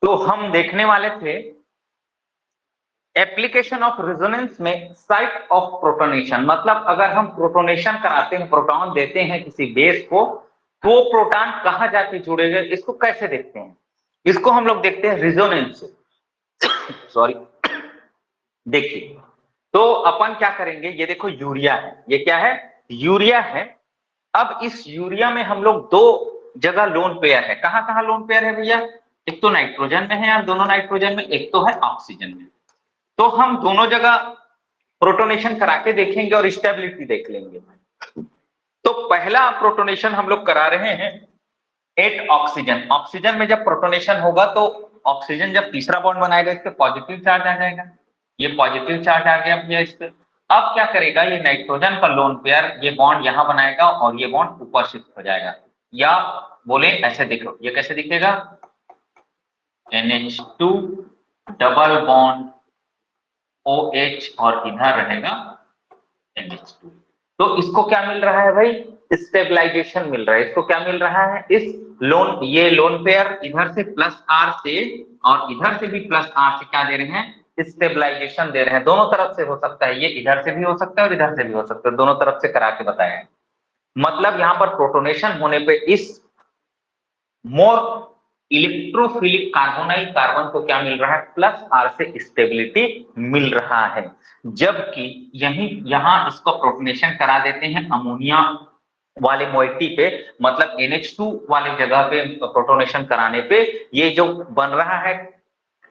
तो हम देखने वाले थे एप्लीकेशन ऑफ रेजोनेंस में साइट ऑफ प्रोटोनेशन, मतलब अगर हम प्रोटोनेशन कराते हैं, प्रोटॉन देते हैं किसी बेस को, तो प्रोटॉन कहां जाके जुड़ेगा, इसको कैसे देखते हैं? इसको हम लोग देखते हैं रेजोनेंस से। सॉरी, देखिए, तो अपन क्या करेंगे, ये देखो यूरिया है, ये क्या है, यूरिया है। अब इस यूरिया में हम लोग दो जगह लोन पेयर है, कहां कहां लोन पेयर है भैया? एक तो नाइट्रोजन में है यार, दोनों नाइट्रोजन में, एक तो है ऑक्सीजन में। तो हम दोनों जगह प्रोटोनेशन करा के देखेंगे और स्टेबिलिटी देख लेंगे। तो पहला प्रोटोनेशन हम लोग करा रहे हैं एट ऑक्सीजन। ऑक्सीजन में जब प्रोटोनेशन होगा तो ऑक्सीजन जब तीसरा बॉन्ड बनाएगा, इस पे पॉजिटिव चार्ज आ जाएगा, ये पॉजिटिव चार्ज आ गया भैया इस पे। अब क्या करेगा, ये नाइट्रोजन का लोन पेयर ये बॉन्ड यहां बनाएगा और ये बॉन्ड ऊपर शिफ्ट हो जाएगा, या बोले ऐसे देखो, ये कैसे दिखेगा, NH2 डबल बॉन्ड OH और इधर रहेगा NH2। तो इसको क्या मिल रहा है भाई, स्टेबलाइजेशन मिल रहा है। इसको क्या मिल रहा है, इस लोन, ये लोन पेयर इधर से +R से और इधर से भी +R से क्या दे रहे हैं, स्टेबलाइजेशन दे रहे हैं। दोनों तरफ से हो सकता है, ये इधर से भी हो सकता है और इधर से भी हो सकता है, दोनों तरफ से करा के बताया है। मतलब यहां पर प्रोटोनेशन होने पे इस मोर इलेक्ट्रोफिलिक कार्बोनाइल कार्बन को क्या मिल रहा है, +R से स्टेबिलिटी मिल रहा है। जबकि यही यहां इसको प्रोटोनेशन करा देते हैं अमोनिया वाले मोइटी पे, मतलब NH2 वाले जगह पे प्रोटोनेशन कराने पे ये जो बन रहा है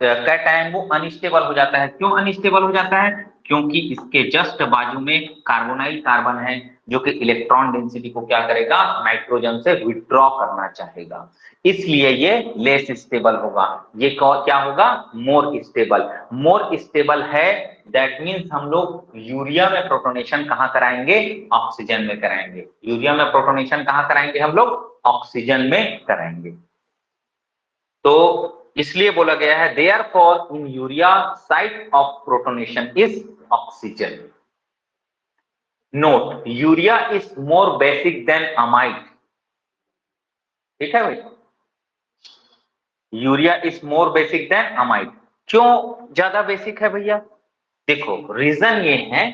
कैटायन वो अनस्टेबल हो जाता है। क्यों अनस्टेबल हो जाता है? क्योंकि इसके जस्ट बाजू में कार्बोनाइल कार्बन है जो कि इलेक्ट्रॉन डेंसिटी को क्या करेगा, नाइट्रोजन से विथड्रॉ करना चाहेगा, इसलिए ये लेस स्टेबल होगा। ये क्या होगा, मोर स्टेबल। मोर स्टेबल है, दैट मीन्स हम लोग यूरिया में प्रोटोनेशन कहां कराएंगे, ऑक्सीजन में कराएंगे। यूरिया में प्रोटोनेशन कहां कराएंगे हम लोग, ऑक्सीजन में कराएंगे। तो इसलिए बोला गया है therefore in urea site of protonation is oxygen. Note, urea is more basic than amide. ठीक है भाई, urea is more basic than amide. क्यों ज्यादा बेसिक है भैया? देखो रीजन ये है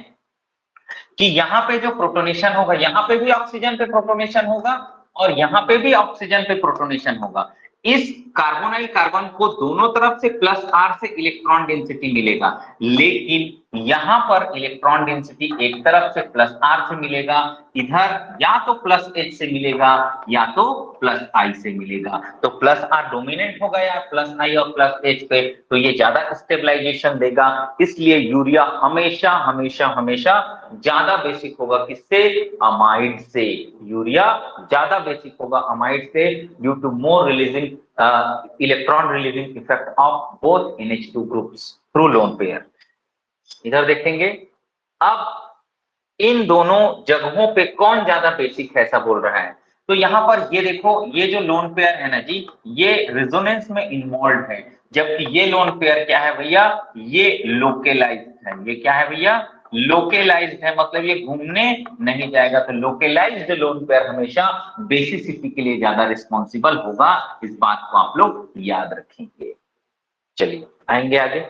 कि यहां पे जो प्रोटोनेशन होगा, यहां पे भी ऑक्सीजन पे प्रोटोनेशन होगा और यहां पे भी ऑक्सीजन पे प्रोटोनेशन होगा। इस कार्बोनाइल कार्बन को दोनों तरफ से +R से इलेक्ट्रॉन डेंसिटी मिलेगा, लेकिन यहां पर इलेक्ट्रॉन डेंसिटी एक तरफ से +R से मिलेगा, इधर या तो +H से मिलेगा या तो +I से मिलेगा। तो +R डोमिनेंट होगा यार +I और +H पे, तो ये ज्यादा स्टेबलाइजेशन देगा। इसलिए यूरिया हमेशा हमेशा हमेशा ज्यादा बेसिक होगा किससे, अमाइड से। यूरिया ज्यादा बेसिक होगा अमाइड से due to more releasing electron releasing effect of both NH2 groups through lone pair. इधर देखेंगे, अब इन दोनों जगहों पे कौन ज्यादा बेसिक है ऐसा बोल रहा है। तो यहां पर ये देखो, ये जो लोन पेयर है ना जी, ये रेजोनेंस में इन्वॉल्व है, जबकि ये लोन पेयर क्या है भैया, ये लोकेलाइज्ड है। ये क्या है भैया, लोकेलाइज्ड है, मतलब ये घूमने नहीं जाएगा। तो लोकेलाइज्ड लोन पेयर हमेशा बेसिसिटी के लिए ज्यादा रिस्पॉन्सिबल होगा, इस बात को आप लोग याद रखेंगे। चलिए आएंगे आगे।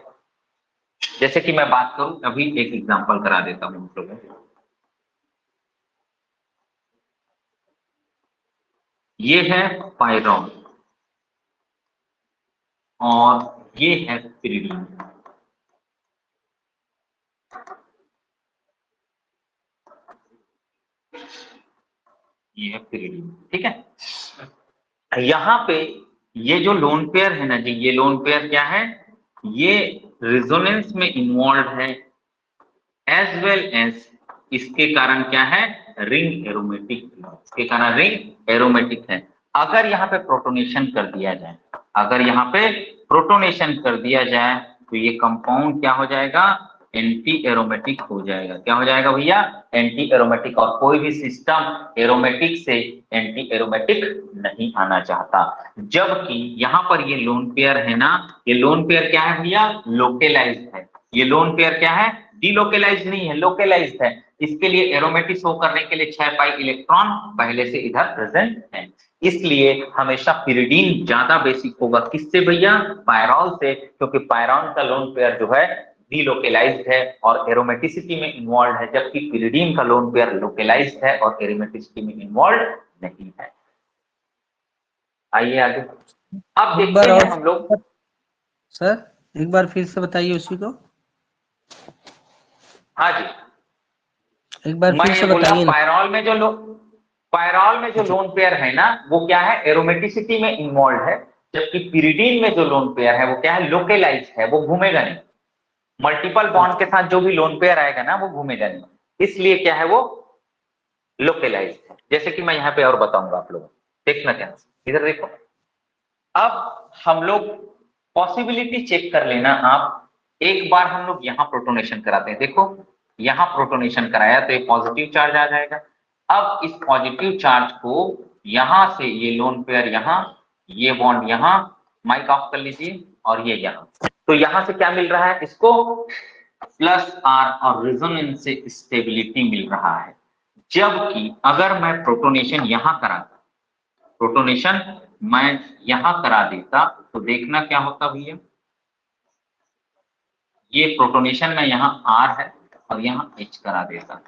जैसे कि मैं बात करूं, अभी एक एग्जांपल करा देता हूं आप लोगों को। ये है पायरॉन और ये है पिरीडियम। ये है पिरीडियम, ठीक है। यहां पे ये जो लोन पेयर है ना जी, ये लोन पेयर क्या है, ये रेजोनेंस में इन्वॉल्व है, एज वेल एज इसके कारण क्या है, रिंग एरोमेटिक। इसके कारण रिंग एरोमेटिक है। अगर यहाँ पे प्रोटोनेशन कर दिया जाए, अगर यहाँ पे प्रोटोनेशन कर दिया जाए तो ये कंपाउंड क्या हो जाएगा, एंटी एरोमेटिक हो जाएगा। क्या हो जाएगा भैया, एंटी एरोमेटिक। और कोई भी सिस्टम एरोमेटिक से एंटी एरोमेटिक नहीं आना चाहता। जबकि यहाँ पर ये लोन पेयर है ना, ये लोन पेयर क्या है भैया, लोकेलाइज्ड है। ये लोन पेयर क्या है, डिलोकेलाइज्ड नहीं है, लोकेलाइज्ड है। इसके लिए एरोमेटिक शो करने के लिए 6 पाई इलेक्ट्रॉन पहले से इधर प्रेजेंट है। इसलिए हमेशा पिरिडीन ज्यादा बेसिक होगा। किससे भैया? पायरॉल से, क्योंकि पायरॉन का लोन पेयर जो है डीलोकेलाइज्ड है और एरोमेटिसिटी में इन्वॉल्व है, जबकि पिरिडीन का लोन पेयर लोकेलाइज्ड है और एरोमेटिसिटी में इन्वॉल्व नहीं है। आइए आगे, अब एक देखते बार हैं और हम लोग। सर, एक बार फिर से बताइए उसी को। हाँ जी, एक बार मैं फिर ये से बोला बताइए ना। पायरॉल में जो लोन पेयर है ना वो क्या है? एरोमेटिसिटी में इन्वॉल्व है, जबकि पिरिडीन में जो लोन पेयर है वो क्या है? लोकेलाइज है, वो घूमेगा नहीं। मल्टीपल बॉन्ड के साथ जो भी लोन पेयर आएगा ना वो घूमेगा नहीं, इसलिए क्या है? वो लोकेलाइज है। जैसे कि मैं यहाँ पे और बताऊंगा आप लोगों को, देखना ध्यान से, इधर देखो। अब हम लोग पॉसिबिलिटी चेक कर लेना आप। एक बार हम लोग यहाँ प्रोटोनेशन कराते हैं, देखो यहाँ प्रोटोनेशन कराया तो ये पॉजिटिव चार्ज आ जाएगा। अब इस पॉजिटिव चार्ज को यहां से ये लोन पेयर यहाँ, ये बॉन्ड यहाँ, माइक ऑफ कर लीजिए, और ये यहाँ, तो यहां से क्या मिल रहा है इसको? प्लस आर और रेजोनेंस से स्टेबिलिटी मिल रहा है। जबकि अगर मैं प्रोटोनेशन यहां कराता, प्रोटोनेशन मैं यहां करा देता, तो देखना क्या होता भैया? ये प्रोटोनेशन में यहाँ आर है और यहाँ एच करा देता,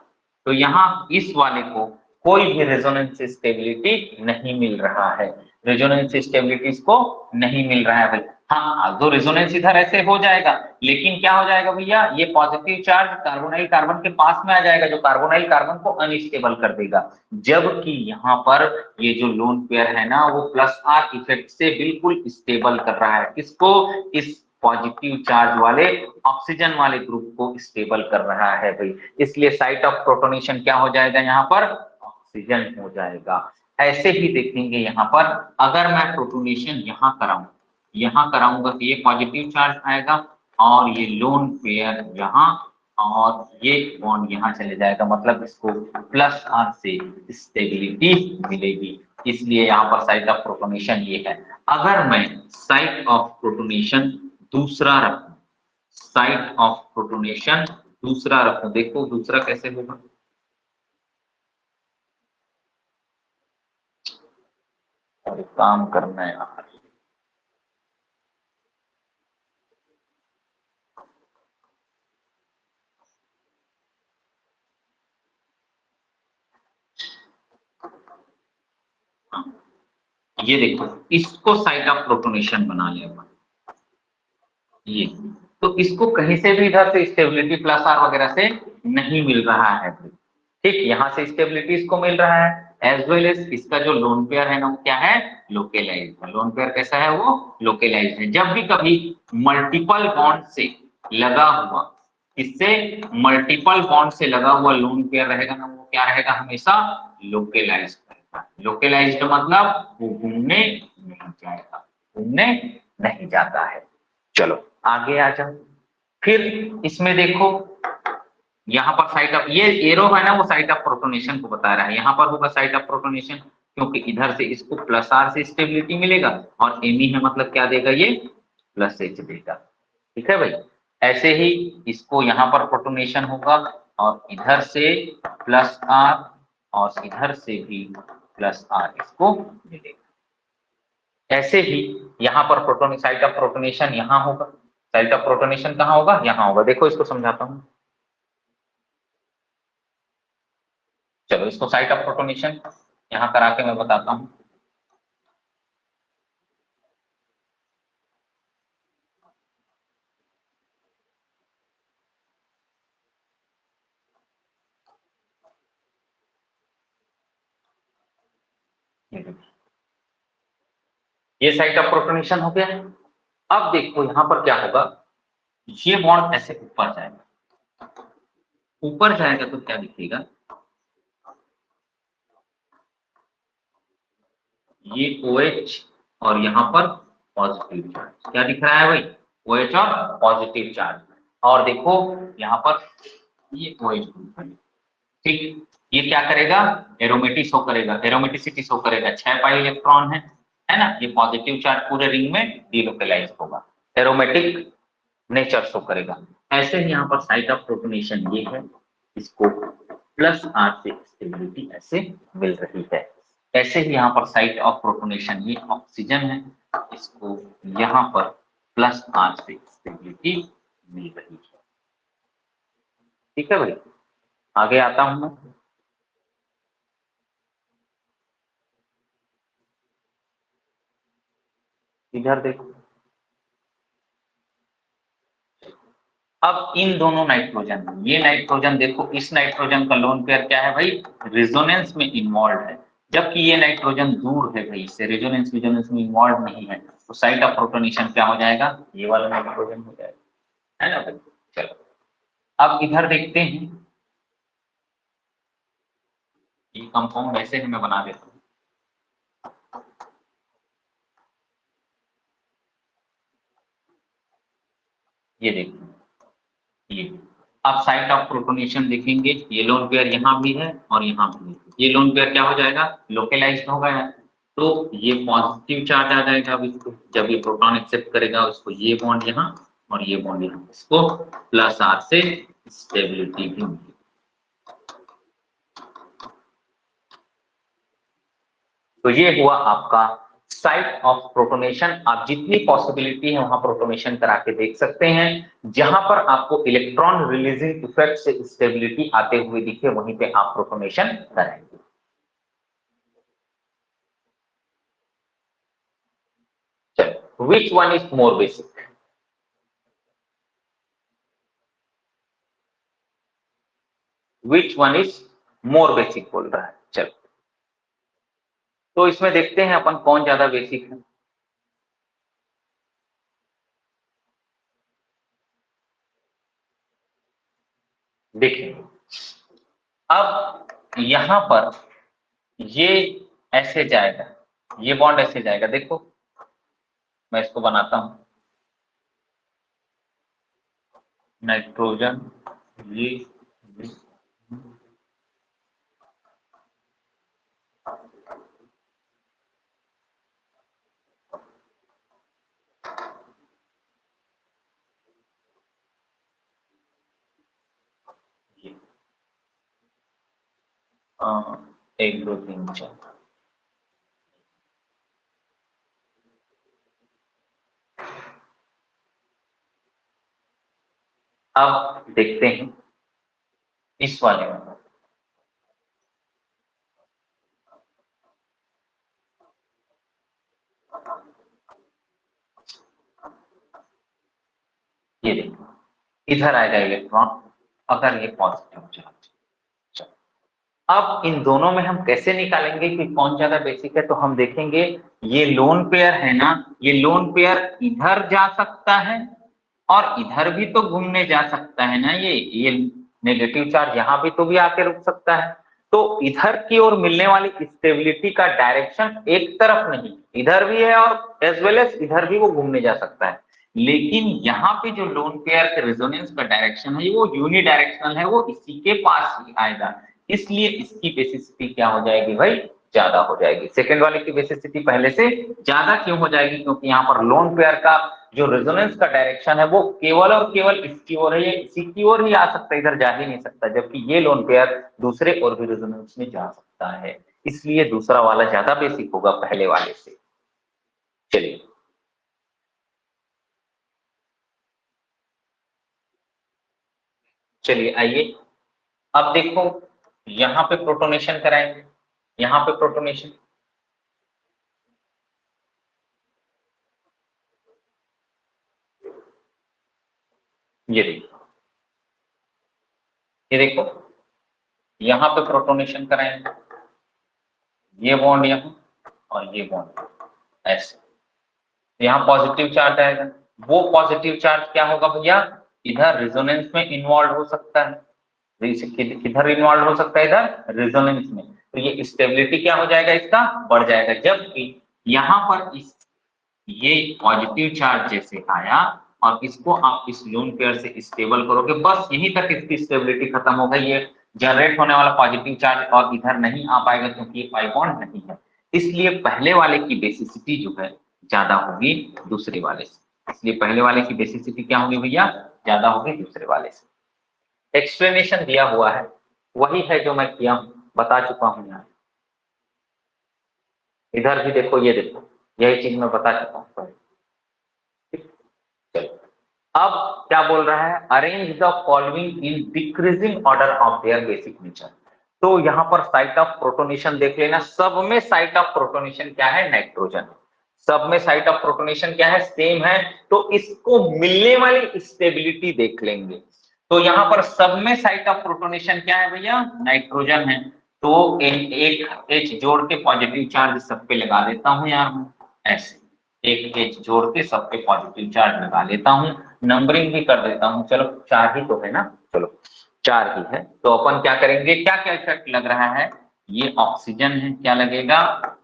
तो यहाँ इस वाले को कोई भी रेजोनेंस स्टेबिलिटी नहीं मिल रहा है। रेजोनेंस स्टेबिलिटी इसको नहीं मिल रहा है भाई। हाँ, तो रेजोनेंस इधर ऐसे हो जाएगा, लेकिन क्या हो जाएगा भैया? ये पॉजिटिव चार्ज कार्बोनाइल कार्बन के पास में आ जाएगा, जो कार्बोनाइल कार्बन को अनस्टेबल कर देगा। जबकि यहाँ पर ये जो लोन पेयर है ना वो प्लस आर इफेक्ट से बिल्कुल स्टेबल कर रहा है। किसको? इस पॉजिटिव चार्ज वाले ऑक्सीजन वाले ग्रुप को स्टेबल कर रहा है भाई। इसलिए साइट ऑफ प्रोटोनेशन क्या हो जाएगा? यहाँ पर ऑक्सीजन हो जाएगा। ऐसे ही देखेंगे यहाँ पर, अगर मैं प्रोटोनेशन यहाँ कराऊंगा तो ये पॉजिटिव चार्ज आएगा और ये लोन पेयर यहाँ और ये बॉन्ड यहाँ चले जाएगा, मतलब इसको प्लस आर से स्टेबिलिटी मिलेगी। इसलिए यहाँ पर साइट ऑफ प्रोटोनेशन ये है। अगर मैं साइट ऑफ प्रोटोनेशन दूसरा रखूं, साइट ऑफ प्रोटोनेशन दूसरा रखूं, देखो दूसरा कैसे होगा। अरे काम करना है यार। ये देखो, इसको साइट ऑफ प्रोटोनेशन बना लेगा ये, तो इसको कहीं से भी इधर से स्टेबिलिटी प्लस आर वगैरह से नहीं मिल रहा है। ठीक, यहाँ से स्टेबिलिटी इसको मिल रहा है, एज वेल एज इसका जो लोन पेयर है ना वो क्या है? लोकेलाइज। लोन पेयर कैसा है? वो लोकेलाइज है। जब भी कभी मल्टीपल बॉन्ड से लगा हुआ, इससे मल्टीपल बॉन्ड से लगा हुआ लोन पेयर रहेगा ना वो क्या रहेगा? हमेशा लोकेलाइज रहेगा। लोकेलाइज्ड मतलब वो घूमने नहीं जाएगा, घूमने नहीं जाता है। चलो आगे आ जाओ। फिर इसमें देखो, यहाँ पर साइट ऑफ, ये एरो है ना वो साइट ऑफ प्रोटोनेशन को बता रहा है। यहाँ पर होगा साइट ऑफ प्रोटोनेशन, क्योंकि इधर से इसको प्लस आर से स्टेबिलिटी मिलेगा और एमी है मतलब क्या देगा? ये प्लस एच देगा। ठीक है भाई। ऐसे ही इसको यहाँ पर प्रोटोनेशन होगा और इधर से प्लस आर और इधर से भी प्लस आर इसको मिलेगा। ऐसे ही यहाँ पर प्रोटोन साइट ऑफ प्रोटोनेशन यहाँ होगा। साइट ऑफ प्रोटोनेशन कहाँ होगा? यहाँ होगा। देखो इसको समझाता हूँ। चलो इसको साइट ऑफ प्रोटोनेशन यहाँ करा के मैं बताता हूँ। ये साइट ऑफ प्रोटोनेशन हो गया। अब देखो यहाँ पर क्या होगा, ये बॉन्ड ऐसे ऊपर जाएगा, ऊपर जाएगा तो क्या दिखेगा? ये OH और यहाँ पर पॉजिटिव चार्ज क्या दिख रहा है भाई? OH और पॉजिटिव चार्ज। और देखो यहाँ पर ये OH ग्रुप है। ठीक, ये क्या करेगा? एरोमेटिक शो करेगा, एरोमेटिसिटी शो करेगा, 6 पाई इलेक्ट्रॉन है ना। ये पॉजिटिव चार्ज पूरे रिंग में डीलोकेलाइज होगा, एरोमेटिक नेचर शो करेगा। ऐसे ही यहाँ पर साइट ऑफ प्रोटोनेशन ये है, इसको प्लस आर से स्टेबिलिटी ऐसे मिल रही है। ऐसे ही यहाँ पर साइट ऑफ प्रोटोनेशन, ये ऑक्सीजन है, इसको यहाँ पर प्लस R से स्टेबिलिटी मिल रही है। ठीक है भाई, आगे आता हूं मैं। इधर देखो, अब इन दोनों नाइट्रोजन, ये नाइट्रोजन देखो, इस नाइट्रोजन का लोन पेयर क्या है भाई, रेजोनेंस में इन्वॉल्व है, जबकि ये नाइट्रोजन दूर है भाई, इससे रेजोनेंस में इन्वॉल्व नहीं है, तो साइट ऑफ प्रोटोनेशन क्या हो जाएगा, ये वाला नाइट्रोजन हो जाएगा, है ना भाई। चलो अब इधर देखते हैं, ये कंपाउंड ऐसे ही मैं बना देता हूँ। ये देखिए, ये अब साइट ऑफ प्रोटोनेशन देखेंगे, ये लोन पेयर यहाँ भी है और यहाँ भी है, ये लोन पेयर क्या हो जाएगा, लोकेलाइज्ड होगा यार, तो ये पॉजिटिव चार्ज आ जाएगा अब इसको, जब ये प्रोटॉन एक्सेप्ट करेगा उसको, ये बॉन्ड यहाँ और ये बॉन्ड यहाँ, इसको प्लस R से स्टेबिलिटी भी मिलेगी। तो ये हुआ आपका साइट ऑफ प्रोटोनेशन। आप जितनी पॉसिबिलिटी है वहां प्रोटोनेशन करा के देख सकते हैं, जहां पर आपको इलेक्ट्रॉन रिलीजिंग इफेक्ट से स्टेबिलिटी आते हुए दिखे, वहीं पे आप प्रोटोनेशन कराएंगे। चलो, which one is more basic, which one is more basic बोल रहा है। चलो, तो इसमें देखते हैं अपन कौन ज्यादा बेसिक है। देखिए, अब यहां पर ये ऐसे जाएगा, ये बॉन्ड ऐसे जाएगा, देखो मैं इसको बनाता हूं, नाइट्रोजन, ये एक दो तीन चार, अब देखते हैं इस वाले में, ये देखो इधर आएगा इलेक्ट्रॉन, अगर ये पॉजिटिव चार्ज। अब इन दोनों में हम कैसे निकालेंगे कि कौन ज्यादा बेसिक है, तो हम देखेंगे, ये लोन पेयर है ना, ये लोन पेयर इधर जा सकता है और इधर भी तो घूमने जा सकता है ना, ये नेगेटिव चार्ज यहाँ भी तो भी आके रुक सकता है, तो इधर की ओर मिलने वाली स्टेबिलिटी का डायरेक्शन एक तरफ नहीं, इधर भी है और एज वेल एज इधर भी वो घूमने जा सकता है, लेकिन यहाँ पे जो लोन पेयर के रेजोनेंस का डायरेक्शन है वो यूनि डायरेक्शनल है, वो इसी के पास ही आएगा, इसलिए इसकी बेसिसिटी क्या हो जाएगी भाई, ज्यादा हो जाएगी। सेकंड वाले की बेसिसिटी पहले से ज्यादा क्यों हो जाएगी, क्योंकि यहाँ पर लोन पेयर का जो रेजोनेंस का डायरेक्शन है वो केवल और केवल इसकी ओर है, ये इसी की ओर ही आ सकता है, इधर जा ही नहीं सकता, जबकि ये लोन पेयर दूसरे और भी रेजोनेंस में जा सकता है, इसलिए दूसरा वाला ज्यादा बेसिक होगा पहले वाले से। चलिए, चलिए आइए, अब देखो यहाँ पे प्रोटोनेशन कराएंगे, यहाँ पे प्रोटोनेशन, ये देखो, ये देखो यहाँ पे प्रोटोनेशन कराएंगे, ये बॉन्ड यहाँ और ये बॉन्ड ऐसे, यहाँ पॉजिटिव चार्ज आएगा, वो पॉजिटिव चार्ज क्या होगा भैया, इधर रेजोनेंस में इन्वॉल्व हो सकता है, किधर इन्वॉल्व हो सकता है, इधर रेजोनेंस में, तो ये स्टेबिलिटी क्या हो जाएगा, इसका बढ़ जाएगा, जबकि यहाँ पर इस ये पॉजिटिव चार्ज जैसे आया और इसको आप इस लोन पेयर से स्टेबल करोगे, बस यहीं तक इसकी स्टेबिलिटी खत्म हो गई, ये जनरेट होने वाला पॉजिटिव चार्ज और इधर नहीं आ पाएगा क्योंकि ये पाई बॉन्ड नहीं है, इसलिए पहले वाले की बेसिसिटी जो है ज्यादा होगी दूसरे वाले से, इसलिए पहले वाले की बेसिसिटी क्या होगी भैया, ज्यादा होगी दूसरे वाले से। एक्सप्लेनेशन दिया हुआ है, वही है जो मैं किया हूं, बता चुका हूं यहाँ। इधर भी देखो, ये देखो, यही चीज मैं बता चुका हूँ। चलो, अब क्या बोल रहा है, arrange the following in decreasing order of their basic nature. तो यहाँ पर साइट ऑफ प्रोटोनेशन देख लेना, सब में साइट ऑफ प्रोटोनेशन क्या है, नाइट्रोजन। सब में साइट ऑफ प्रोटोनेशन क्या है, सेम है। तो इसको मिलने वाली स्टेबिलिटी देख लेंगे। तो यहाँ पर सब में साइट ऑफ प्रोटोनेशन क्या है भैया, नाइट्रोजन है। तो एक H जोड़ के पॉजिटिव चार्ज सब पे लगा देता हूं यार, ऐसे एक H जोड़ के सब पे पॉजिटिव चार्ज लगा लेता हूं, नंबरिंग भी कर देता हूं। चलो 4 ही तो है ना, चलो 4 ही है। तो अपन क्या करेंगे, क्या क्या इफेक्ट लग रहा है, ये ऑक्सीजन है, क्या लगेगा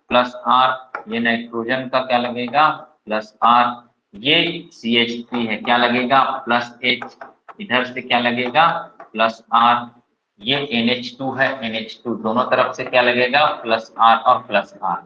प्लस R, ये नाइट्रोजन का क्या लगेगा प्लस R, ये CH3 है, क्या लगेगा प्लस H, इधर से क्या लगेगा प्लस R, ये NH2 है, NH2 दोनों तरफ से क्या लगेगा प्लस R और प्लस R,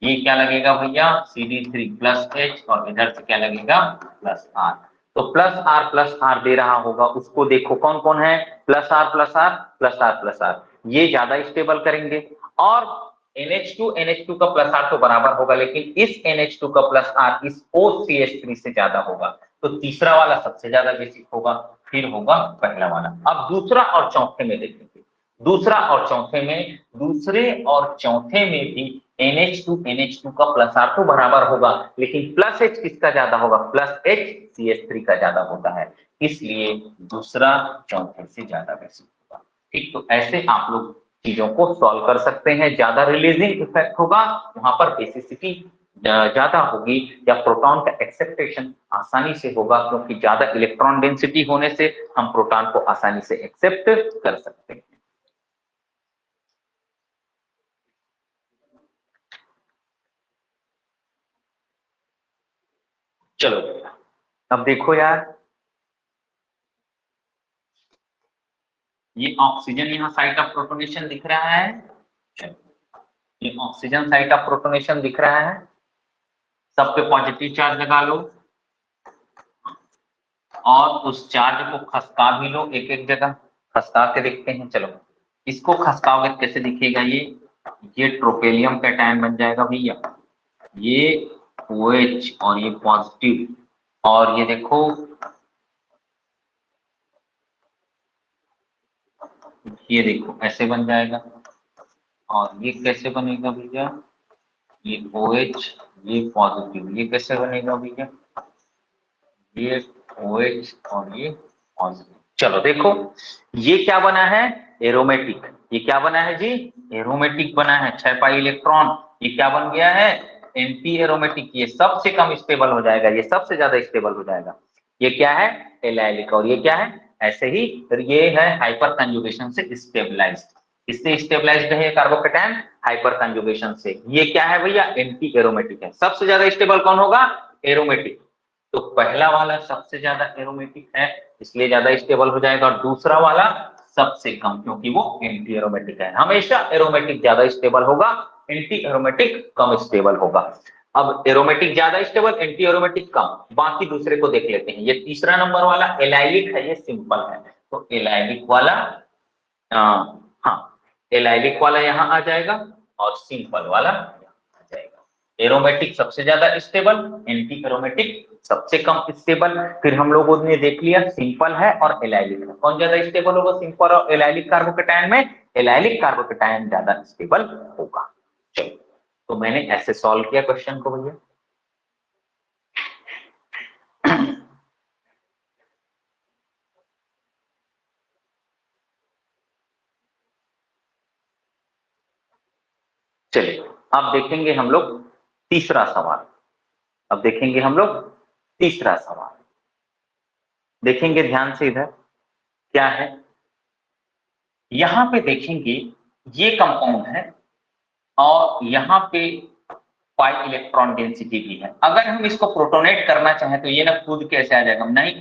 ये क्या लगेगा भैया CD3 प्लस H और इधर से क्या लगेगा प्लस R। तो प्लस R दे रहा होगा, उसको देखो कौन कौन है, plus R plus R plus R plus R, ये ज्यादा स्टेबल करेंगे। और NH2 का प्लस R तो बराबर होगा, लेकिन इस NH2 का प्लस R इस OCH3 से ज्यादा होगा। तो तीसरा वाला सबसे ज्यादा बेसिक होगा, फिर होगा पहला वाला। अब दूसरा और चौथे में देखेंगे, दूसरा और चौथे में, दूसरे और चौथे में भी NH2 का प्लस R तो बराबर होगा, लेकिन प्लस H किसका ज्यादा होगा, प्लस H CH3 का ज्यादा होता है, इसलिए दूसरा चौथे से ज्यादा बेसिक होगा। ठीक, तो ऐसे आप लोग चीजों को सॉल्व कर सकते हैं। ज्यादा रिलीजिंग इफेक्ट होगा, वहां पर बेसिसिटी ज्यादा होगी, या प्रोटॉन का एक्सेप्टेशन आसानी से होगा, क्योंकि ज्यादा इलेक्ट्रॉन डेंसिटी होने से हम प्रोटॉन को आसानी से एक्सेप्ट कर सकते हैं। चलो अब देखो यार, ये ऑक्सीजन यहाँ साइट ऑफ प्रोटोनेशन दिख रहा है, चलो ये ऑक्सीजन साइट ऑफ प्रोटोनेशन दिख रहा है, सब पे पॉजिटिव चार्ज लगा लो और उस चार्ज को खसका भी लो, एक एक जगह खसका के देखते हैं। चलो इसको खसकाओगे कैसे दिखेगा, ये ट्रोपेलियम कैटायन बन जाएगा भैया, ये OH और ये पॉजिटिव, और ये देखो ये देखो ऐसे बन जाएगा। और ये कैसे बनेगा भैया, ये OH ये पॉजिटिव, ये कैसे बनेगा भैया, ये OH और ये पॉजिटिव। चलो देखो ये क्या बना है, एरोमेटिक, ये क्या बना है जी, एरोमेटिक बना है, 6 पाई इलेक्ट्रॉन, ये क्या बन गया है, एंटी एरोमेटिक, ये सबसे कम स्टेबल हो जाएगा, ये सबसे ज्यादा स्टेबल हो जाएगा। ये क्या है, एलाइलिक, और ये क्या है, ऐसे ही ये है हाइपर कंजुगेशन से स्टेबलाइज्ड, इससे स्टेबलाइज्ड है कार्बोकेटायन हाइपर कंजुगेशन से। ये क्या है भैया, एंटी एरोमेटिक है। सबसे ज्यादा स्टेबल कौन होगा, एरोमेटिक। तो पहला वाला सबसे ज्यादा एरोमेटिक है, इसलिए ज्यादा स्टेबल हो जाएगा, और दूसरा वाला सबसे कम, क्योंकि वो एंटी एरोमेटिक है। हमेशा एरोमेटिक ज्यादा स्टेबल होगा, एंटी एरोमेटिक कम स्टेबल होगा। अब एरोमेटिक ज्यादा स्टेबल, एंटी एरोमेटिक कम, बाकी दूसरे को देख लेते हैं। ये तीसरा नंबर वाला एलाइलिक है, ये सिंपल है, तो एलाइलिक वाला हाँ एलाइलिक वाला यहाँ आ जाएगा और सिंपल वाला यहाँ आ जाएगा। एरोमेटिक सबसे ज्यादा स्टेबल, एंटी एरोमेटिक सबसे कम स्टेबल। फिर हम लोगों ने देख लिया सिंपल है और एलाइलिक है, कौन ज्यादा स्टेबल होगा, सिंपल और एलाइलिक कार्बोकेटायन में, एलाइलिक कार्बोकेटायन ज्यादा स्टेबल होगा। चलो तो मैंने ऐसे सॉल्व किया क्वेश्चन को भैया। चलिए अब देखेंगे हम लोग तीसरा सवाल, अब देखेंगे हम लोग तीसरा सवाल, देखेंगे ध्यान से इधर क्या है। यहां पे देखेंगे ये कंपाउंड है और यहाँ पे पाई इलेक्ट्रॉन डेंसिटी भी है। अगर हम इसको प्रोटोनेट करना चाहें तो ये ना कूद कैसे आ जाएगा, नहीं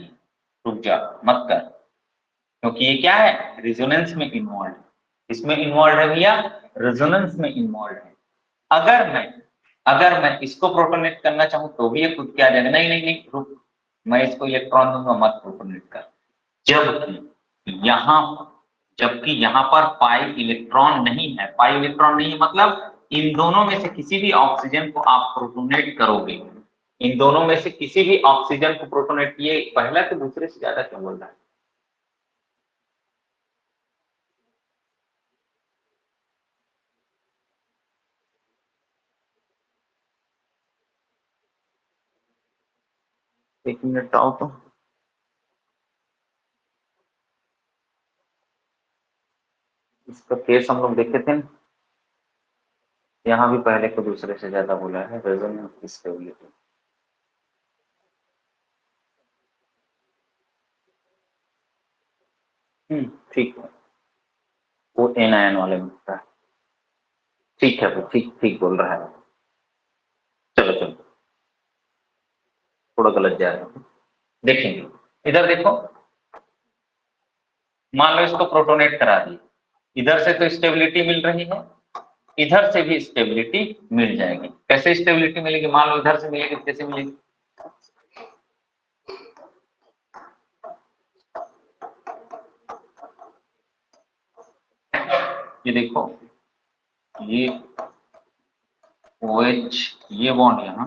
रुक जा मत कर, क्योंकि ये क्या है, रेजोनेंस में इन्वॉल्व है, इसमें इन्वॉल्व है भैया, रेजोनेंस में इन्वॉल्व है। अगर मैं इसको प्रोटोनेट करना चाहूं तो भी ये कूद के आ जाएगा, नहीं नहीं नहीं रुक, मैं इसको इलेक्ट्रॉन दूंगा, मत प्रोटोनेट कर। जबकि यहाँ पर पाई इलेक्ट्रॉन नहीं है, पाई इलेक्ट्रॉन नहीं है मतलब इन दोनों में से किसी भी ऑक्सीजन को आप प्रोटोनेट करोगे, इन दोनों में से किसी भी ऑक्सीजन को प्रोटोनेट, ये पहला तो दूसरे से ज्यादा क्यों बोल रहा है? एक मिनट आओ तो, इसका केस हम लोग देखे थे, यहाँ भी पहले को दूसरे से ज्यादा बोला है, रेजोनेंस स्टेबिलिटी। ठीक है, वो एनायन वाले में होता है। ठीक है, वो ठीक ठीक बोल रहा है। चलो चलो, थोड़ा गलत जा रहा है, देखेंगे। इधर देखो, मान लो इसको प्रोटोनेट करा दी, इधर से तो स्टेबिलिटी मिल रही है, इधर से भी स्टेबिलिटी मिल जाएगी। कैसे स्टेबिलिटी मिलेगी? मान लो इधर से मिलेगी, कैसे मिलेगी? ये देखो, ये OH, ये बॉन्ड यहाँ,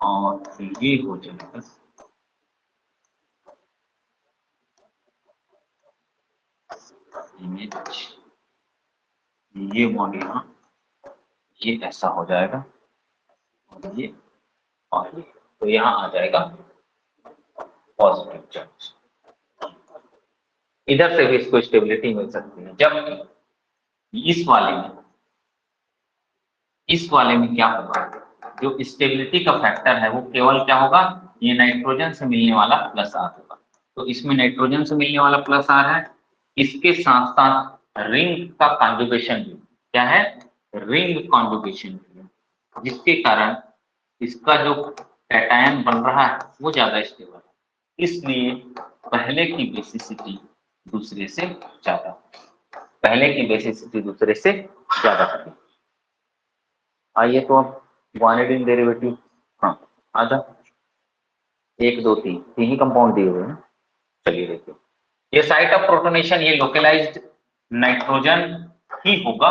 और ये हो जाएगा इमेज, ये बॉन्ड यहाँ, ये ऐसा हो जाएगा, और ये तो यहाँ आ जाएगा पॉजिटिव चार्ज। इधर से भी इसको स्टेबिलिटी मिल सकती है। जबकि इस वाले में क्या होगा, जो स्टेबिलिटी का फैक्टर है वो केवल क्या होगा, ये नाइट्रोजन से मिलने वाला प्लस आर होगा। तो इसमें नाइट्रोजन से मिलने वाला प्लस आर है, इसके साथ साथ रिंग का कॉन्जुगेशन भी, क्या है, रिंग कॉन्जुगेशन भी, जिसके कारण इसका जो कैटायन बन रहा है वो ज्यादा स्टेबल है। इसलिए पहले की बेसिसिटी दूसरे से ज्यादा, पहले की बेसिसिटी दूसरे से ज्यादा है। आइए तो अब ग्वानिडीन डेरिवेटिव, हाँ आधा, 1 2 3 तीन ही कंपाउंड दिए हुए हैं। चलिए देखिए, ये साइट ऑफ प्रोटोनेशन, ये लोकलाइज्ड नाइट्रोजन ही होगा,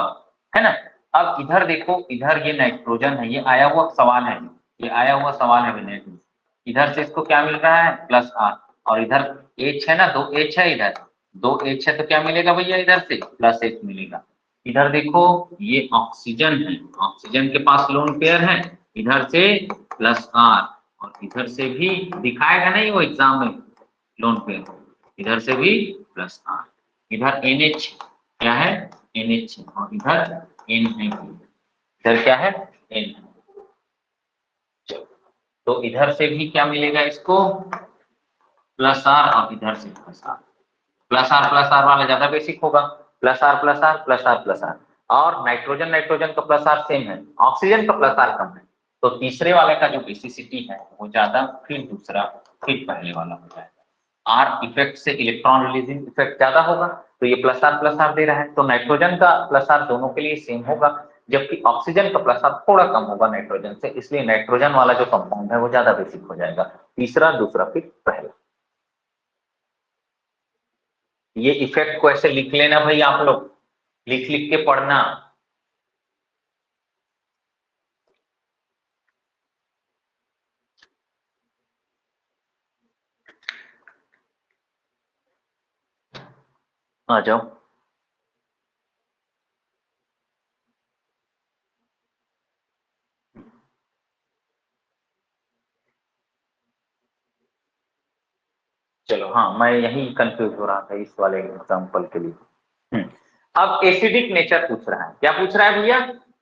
है ना। अब इधर देखो, इधर ये नाइट्रोजन है, ये आया हुआ सवाल है, ये आया हुआ सवाल है विनय। इधर से इसको क्या मिल रहा है, प्लस आर, और इधर H है ना, 2 H है, इधर 2 H है, तो क्या मिलेगा भैया, इधर से प्लस H मिलेगा। इधर देखो, ये ऑक्सीजन है, ऑक्सीजन के पास लोन पेयर है, इधर से प्लस आर, और इधर से भी दिखाएगा नहीं वो एग्जाम में लोन पेयर, इधर से भी प्लस आर। इधर NH क्या है, NH, और इधर N है, इधर क्या है, N है। तो इधर से भी क्या मिलेगा इसको, प्लस आर, और इधर से प्लस आर। प्लस आर वाला ज्यादा बेसिक होगा, plus R plus R plus R plus R, और नाइट्रोजन नाइट्रोजन का प्लस आर सेम है, ऑक्सीजन का प्लस आर कम है, तो तीसरे वाले का जो बेसिसिटी है वो ज्यादा, फिर दूसरा, फिर पहले वाला हो जाएगा। आर इफेक्ट से इलेक्ट्रॉन रिलीजिंग इफेक्ट ज्यादा होगा, तो ये प्लस आर दे रहा है, तो नाइट्रोजन का प्लस आर दोनों के लिए सेम होगा, जबकि ऑक्सीजन का प्लस आर थोड़ा कम होगा नाइट्रोजन से, इसलिए नाइट्रोजन वाला जो कंपाउंड है वो ज्यादा बेसिक हो जाएगा, तीसरा दूसरा फिर पहला। ये इफेक्ट को ऐसे लिख लेना भाई, आप लोग लिख लिख के पढ़ना। आ जाओ, चलो। हाँ, मैं यही कंफ्यूज हो रहा था इस वाले एग्जांपल के लिए। अब एसिडिक नेचर पूछ रहा है, क्या पूछ रहा है भैया,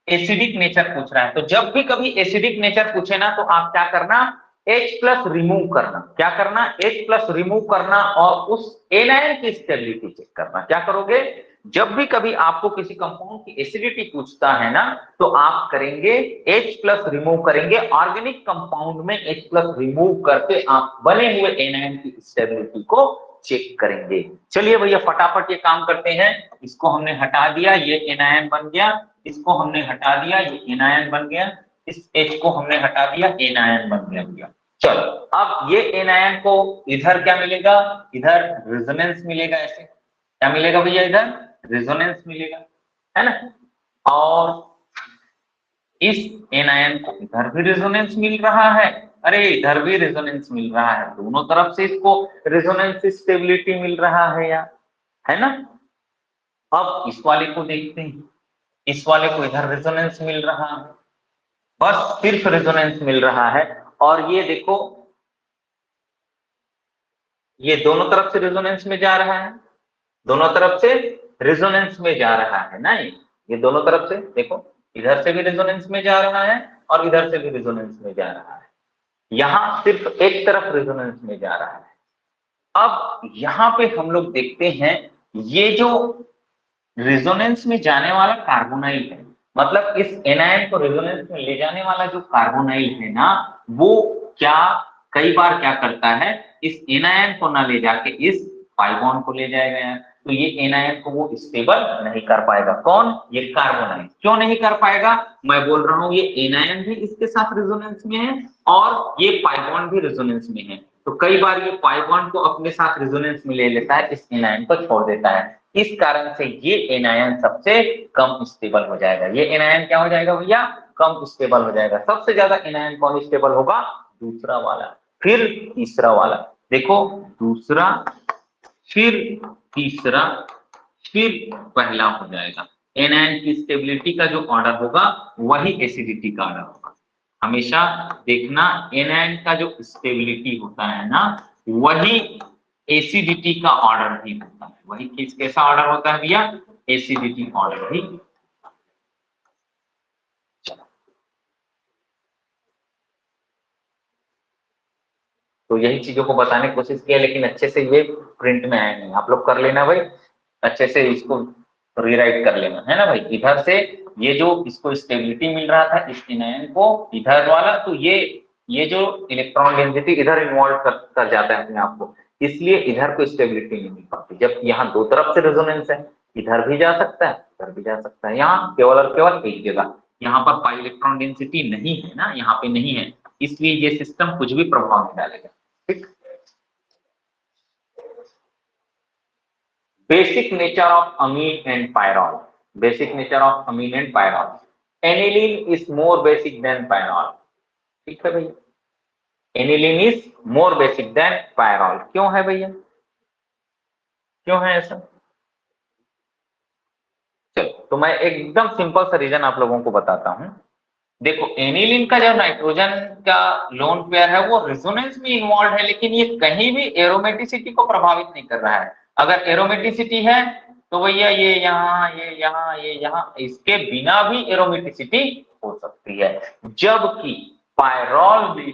एसिडिक नेचर पूछ रहा है। तो जब भी कभी एसिडिक नेचर पूछे ना, तो आप क्या करना, H प्लस रिमूव करना, क्या करना, H प्लस रिमूव करना, और उस एनायन की स्टेबिलिटी चेक करना। क्या करोगे, जब भी कभी आपको किसी कंपाउंड की एसिडिटी पूछता है ना, तो आप करेंगे H प्लस रिमूव करेंगे, ऑर्गेनिक कंपाउंड में H प्लस रिमूव करके आप बने हुए एनायन की स्टेबिलिटी को चेक करेंगे। चलिए भैया फटाफट ये काम करते हैं, इसको हमने हटा दिया, ये एनायन बन गया, इसको हमने हटा दिया, ये एनायन बन गया, इस H को हमने हटा दिया, एनायन बन गया भैया। चलो, अब ये एनायन को इधर क्या मिलेगा, इधर रेजोनेंस मिलेगा, ऐसे क्या मिलेगा भैया, इधर रेजोनेंस मिलेगा, है ना। और इस एनायन को इधर भी रेजोनेंस मिल रहा है, अरे इधर भी रेजोनेंस मिल रहा है, दोनों तरफ से इसको रेजोनेंस स्टेबिलिटी मिल रहा है यार, है ना। अब इस वाले को देखते हैं, इस वाले को इधर रेजोनेंस मिल रहा है, बस सिर्फ रेजोनेंस मिल रहा है। और ये देखो, ये दोनों तरफ से रेजोनेंस में जा रहा है, दोनों तरफ से रेजोनेंस में जा रहा है ना। ये दोनों तरफ से देखो, इधर से भी रेजोनेंस में जा रहा है और इधर से भी रेजोनेंस में जा रहा है, यहां सिर्फ एक तरफ रेजोनेंस में जा रहा है। अब यहां पे हम लोग देखते हैं, ये जो रेजोनेंस में जाने वाला कार्बोनाइल है, मतलब इस एनायन को रेजोनेंस में ले जाने वाला जो कार्बोनाइल है ना, वो क्या कई बार क्या करता है, इस एनायन को ना ले जाके इस पाई बॉन्ड को ले जाएगा यार। तो ये एनायन को वो स्टेबल नहीं कर पाएगा, कौन, ये कार्बोनाइल। क्यों नहीं कर पाएगा, मैं बोल रहा हूं ये एनायन भी इसके साथ रेजोनेंस में है और ये पाई बॉन्ड भी रेजोनेंस में है। तो कई बार ये पाई बॉन्ड को अपने साथ रेजोनेंस में ले लेता है, इस एनायन को छोड़ देता है। इस कारण से ये एनायन सबसे कम स्टेबल हो जाएगा। ये एनायन क्या हो जाएगा भैया, कम स्टेबल हो जाएगा। सबसे ज्यादा एनायन कौन स्टेबल होगा, दूसरा वाला, फिर तीसरा वाला। देखो दूसरा, फिर तीसरा, फिर पहला हो जाएगा। एनायन की स्टेबिलिटी का जो ऑर्डर होगा वही एसिडिटी का ऑर्डर होगा। हमेशा देखना, एनायन का जो स्टेबिलिटी होता है ना, वही एसिडिटी का ऑर्डर भी होता है। वही किस कैसा ऑर्डर होता है भैया, एसिडिटी ऑर्डर भी। तो यही चीजों को बताने की कोशिश किया, लेकिन अच्छे से ये प्रिंट में आया नहीं। आप लोग कर लेना भाई, अच्छे से इसको रीराइट कर लेना, है ना भाई। इधर से ये जो इसको स्टेबिलिटी मिल रहा था इस एनायन को, इधर वाला, तो ये जो इलेक्ट्रॉन डेंसिटी इधर इन्वॉल्व कर जाता है अपने आप को, इसलिए इधर को स्टेबिलिटी नहीं मिल पाती। जब यहाँ दो तरफ से रेजोनेंस है, इधर भी जा सकता है, इधर भी जा सकता है, यहाँ केवल और केवल एक जगह, यहाँ पर पाई इलेक्ट्रॉन डेंसिटी नहीं है ना, यहाँ पे नहीं है, इसलिए ये सिस्टम कुछ भी प्रभाव नहीं डालेगा। ठीक, basic nature of amine and pyrrole, basic nature of amine and pyrrole, aniline is more basic than pyrrole। ठीक है भैया, aniline is more basic than pyrrole। क्यों है भैया, क्यों है ऐसा, चलो तो मैं एकदम सिंपल सा रीजन आप लोगों को बताता हूं। देखो एनिलीन का जो नाइट्रोजन का लोन पेयर है वो रेजोनेंस में इन्वॉल्व है, लेकिन ये कहीं भी एरोमेटिसिटी को प्रभावित नहीं कर रहा है। अगर एरोमेटिसिटी है तो भैया ये यहाँ, ये यहाँ, ये यहाँ, इसके बिना भी एरोमेटिसिटी हो सकती है। जबकि पायरॉल में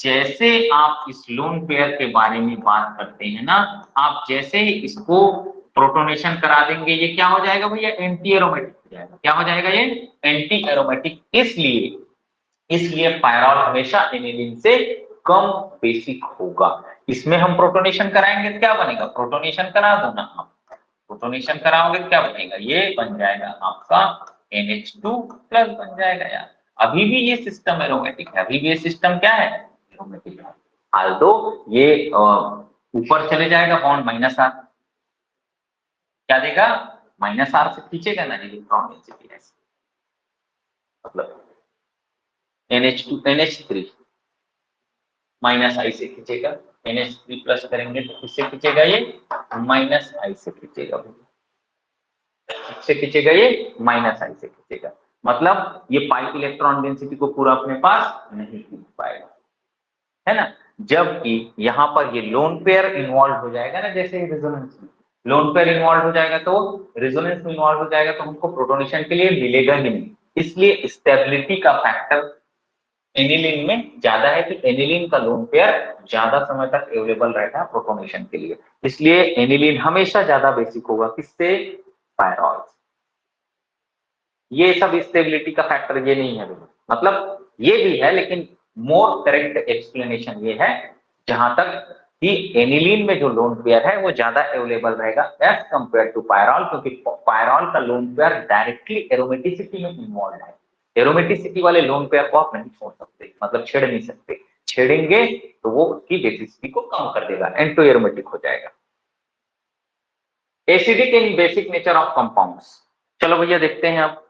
जैसे आप इस लोन पेयर के बारे में बात करते हैं ना, आप जैसे ही इसको प्रोटोनेशन करा देंगे, ये क्या हो जाएगा भैया, एंटी एरोमेटिक हो जाएगा। क्या हो जाएगा, ये एंटी एरोमेटिक। इसलिए पायरॉल हमेशा एनिलीन से कम बेसिक होगा। इसमें हम प्रोटोनेशन कराएंगे क्या बनेगा, प्रोटोनेशन करा दो ना आप, प्रोटोनेशन कराओगे क्या बनेगा, ये बन जाएगा आपका NH2 प्लस बन जाएगा यार। अभी भी ये सिस्टम एरोमेटिक है, अभी भी ये सिस्टम क्या है, एरोमेटिक है। आल्दो ये ऊपर चले जाएगा बॉन्ड -R, क्या देगा, -R से खींचेगा ना इलेक्ट्रॉन डेंसिटी, मतलब NH2 NH3 -I से खींचेगा, NH3 प्लस करेंगे तो किससे खींचेगा, ये -I से खींचेगा, किससे खींचेगा, ये -I से खींचेगा। मतलब ये पाई इलेक्ट्रॉन डेंसिटी को पूरा अपने पास नहीं खींच पाएगा, है ना। जबकि यहाँ पर ये लोन पेयर इन्वॉल्व हो जाएगा ना, जैसे रेजोनेंस में लोन पेयर इन्वॉल्व हो जाएगा, तो रेजोनेंस में इन्वॉल्व हो जाएगा, तो हमको प्रोटोनेशन के लिए मिलेगा ही नहीं। इसलिए स्टेबिलिटी का फैक्टर एनिलीन में ज्यादा है, कि एनिलीन का लोन पेयर ज्यादा समय तक अवेलेबल रहता है प्रोटोनेशन के लिए, इसलिए एनिलीन हमेशा ज्यादा बेसिक होगा किससे, पायरॉल। ये सब स्टेबिलिटी का फैक्टर ये नहीं है, मतलब ये भी है, लेकिन मोर करेक्ट एक्सप्लेनेशन ये है जहां तक कि एनिलीन में जो लोन पेयर है वो ज्यादा अवेलेबल रहेगा एज कंपेयर टू पायरॉल, क्योंकि पायरॉल का लोन पेयर डायरेक्टली एरोमेटिसिटी में इन्वॉल्व है। एरोमेटिसिटी वाले लोन पेयर को आप नहीं छोड़ सकते, मतलब छेड़ नहीं सकते, छेड़ेंगे तो वो उसकी बेसिसिटी को कम कर देगा, एंटो एरोमेटिक हो जाएगा। Acidic in basic nature of compounds, चलो भैया देखते हैं अब,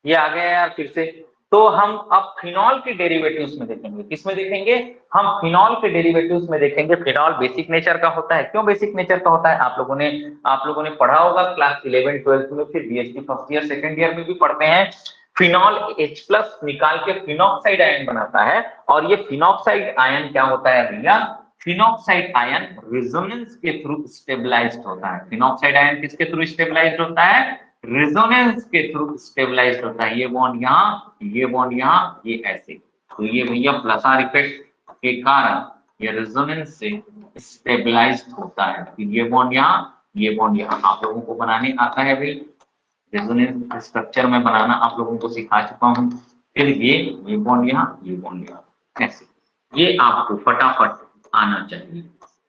ये आ गया यार फिर से। तो हम अब फिनॉल के डेरिवेटिव्स में देखेंगे, किसमें देखेंगे, हम फिनॉल के डेरिवेटिव्स में देखेंगे। फिनॉल बेसिक नेचर का होता है। क्यों बेसिक नेचर का होता है, आप लोगों ने पढ़ा होगा क्लास 11 12 में, फिर BSc first year second year में भी पढ़ते हैं। फिनॉल H+ निकाल के फिनॉक्साइड आयन बनाता है, और ये फिनॉक्साइड आयन क्या होता है भैया, फिनॉक्साइड आयन रेजोनेंस के थ्रू स्टेबलाइज्ड होता है। फिनॉक्साइड आयन किसके थ्रू स्टेबलाइज्ड होता है, रेजोनेंस के थ्रू स्टेबलाइज्ड होता है। ये बॉन्ड यहाँ, ये बॉन्ड यहाँ, ये ऐसे। तो ये भैया प्लस आर इफेक्ट के कारण ये रेजोनेंस से स्टेबलाइज्ड होता है। फिर ये बॉन्ड यहाँ, ये बॉन्ड यहाँ। आप लोगों को बनाने आता है भाई, रेजोनेंस स्ट्रक्चर में बनाना आप लोगों को सिखा चुका हूँ। फिर ये बॉन्ड यहाँ, ये बॉन्ड यहाँ, ऐसे। ये आपको फटाफट आना चाहिए।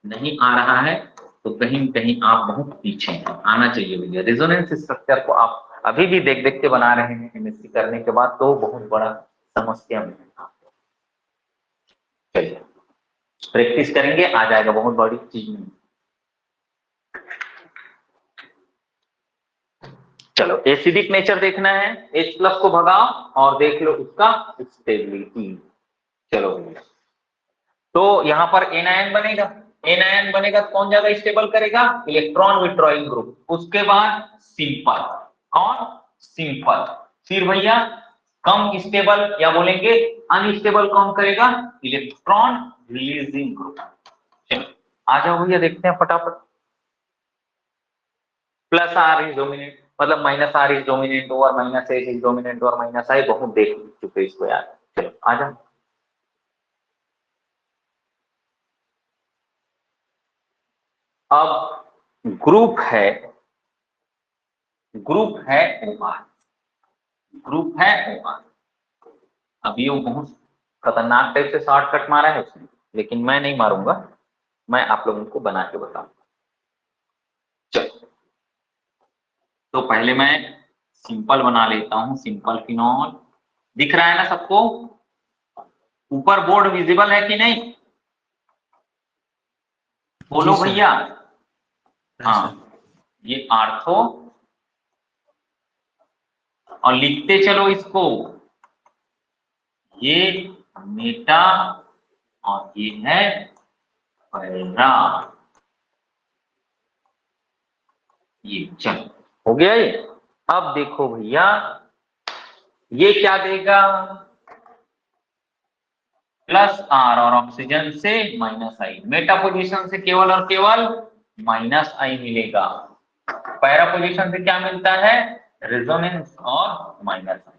नहीं आ रहा है तो कहीं कहीं आप बहुत पीछे हैं, आना चाहिए भैया। रेजोनेंस स्ट्रक्चर को आप अभी भी देख देख के बना रहे हैं केमिस्ट्री करने के बाद, तो बहुत बड़ा समस्या में है। चलिए प्रैक्टिस करेंगे, आ जाएगा, बहुत बड़ी चीज नहीं। चलो एसिडिक नेचर देखना है, H+ को भगाओ और देख लो उसका स्टेबिलिटी। चलो भैया, तो यहाँ पर एनायन बनेगा, एनायन बनेगा तो कौन ज्यादा स्टेबल करेगा, इलेक्ट्रॉन विथड्रॉइंग ग्रुप। उसके बाद सिंपल, कौन, सिंपल। फिर भैया कम स्टेबल या बोलेंगे अनस्टेबल कौन करेगा, इलेक्ट्रॉन रिलीजिंग ग्रुप। चलो आ जाओ भैया देखते हैं फटाफट। प्लस आर इज डोमिनेंट, मतलब minus R is dominant over minus H is dominant over minus I, बहुत देख चुके इसको यार। चलो आ जाओ। अब ग्रुप है OR, ग्रुप है OR। अब ये बहुत खतरनाक टाइप से शॉर्टकट मारा है उसने, लेकिन मैं नहीं मारूंगा, मैं आप लोगों को बना के बताऊंगा। चलो तो पहले मैं सिंपल बना लेता हूं, सिंपल फिनॉल। दिख रहा है ना सबको, ऊपर बोर्ड विजिबल है कि नहीं, बोलो भैया। हाँ, ये आर्थो, और लिखते चलो इसको, ये मेटा और ये है पैरा। ये चलो हो गया ये। अब देखो भैया ये क्या देगा, प्लस आर और ऑक्सीजन से माइनस आई। मेटा पोजीशन से केवल और केवल माइनस आई मिलेगा, पैरा पोजीशन से क्या मिलता है, रेजोनेंस और माइनस आई।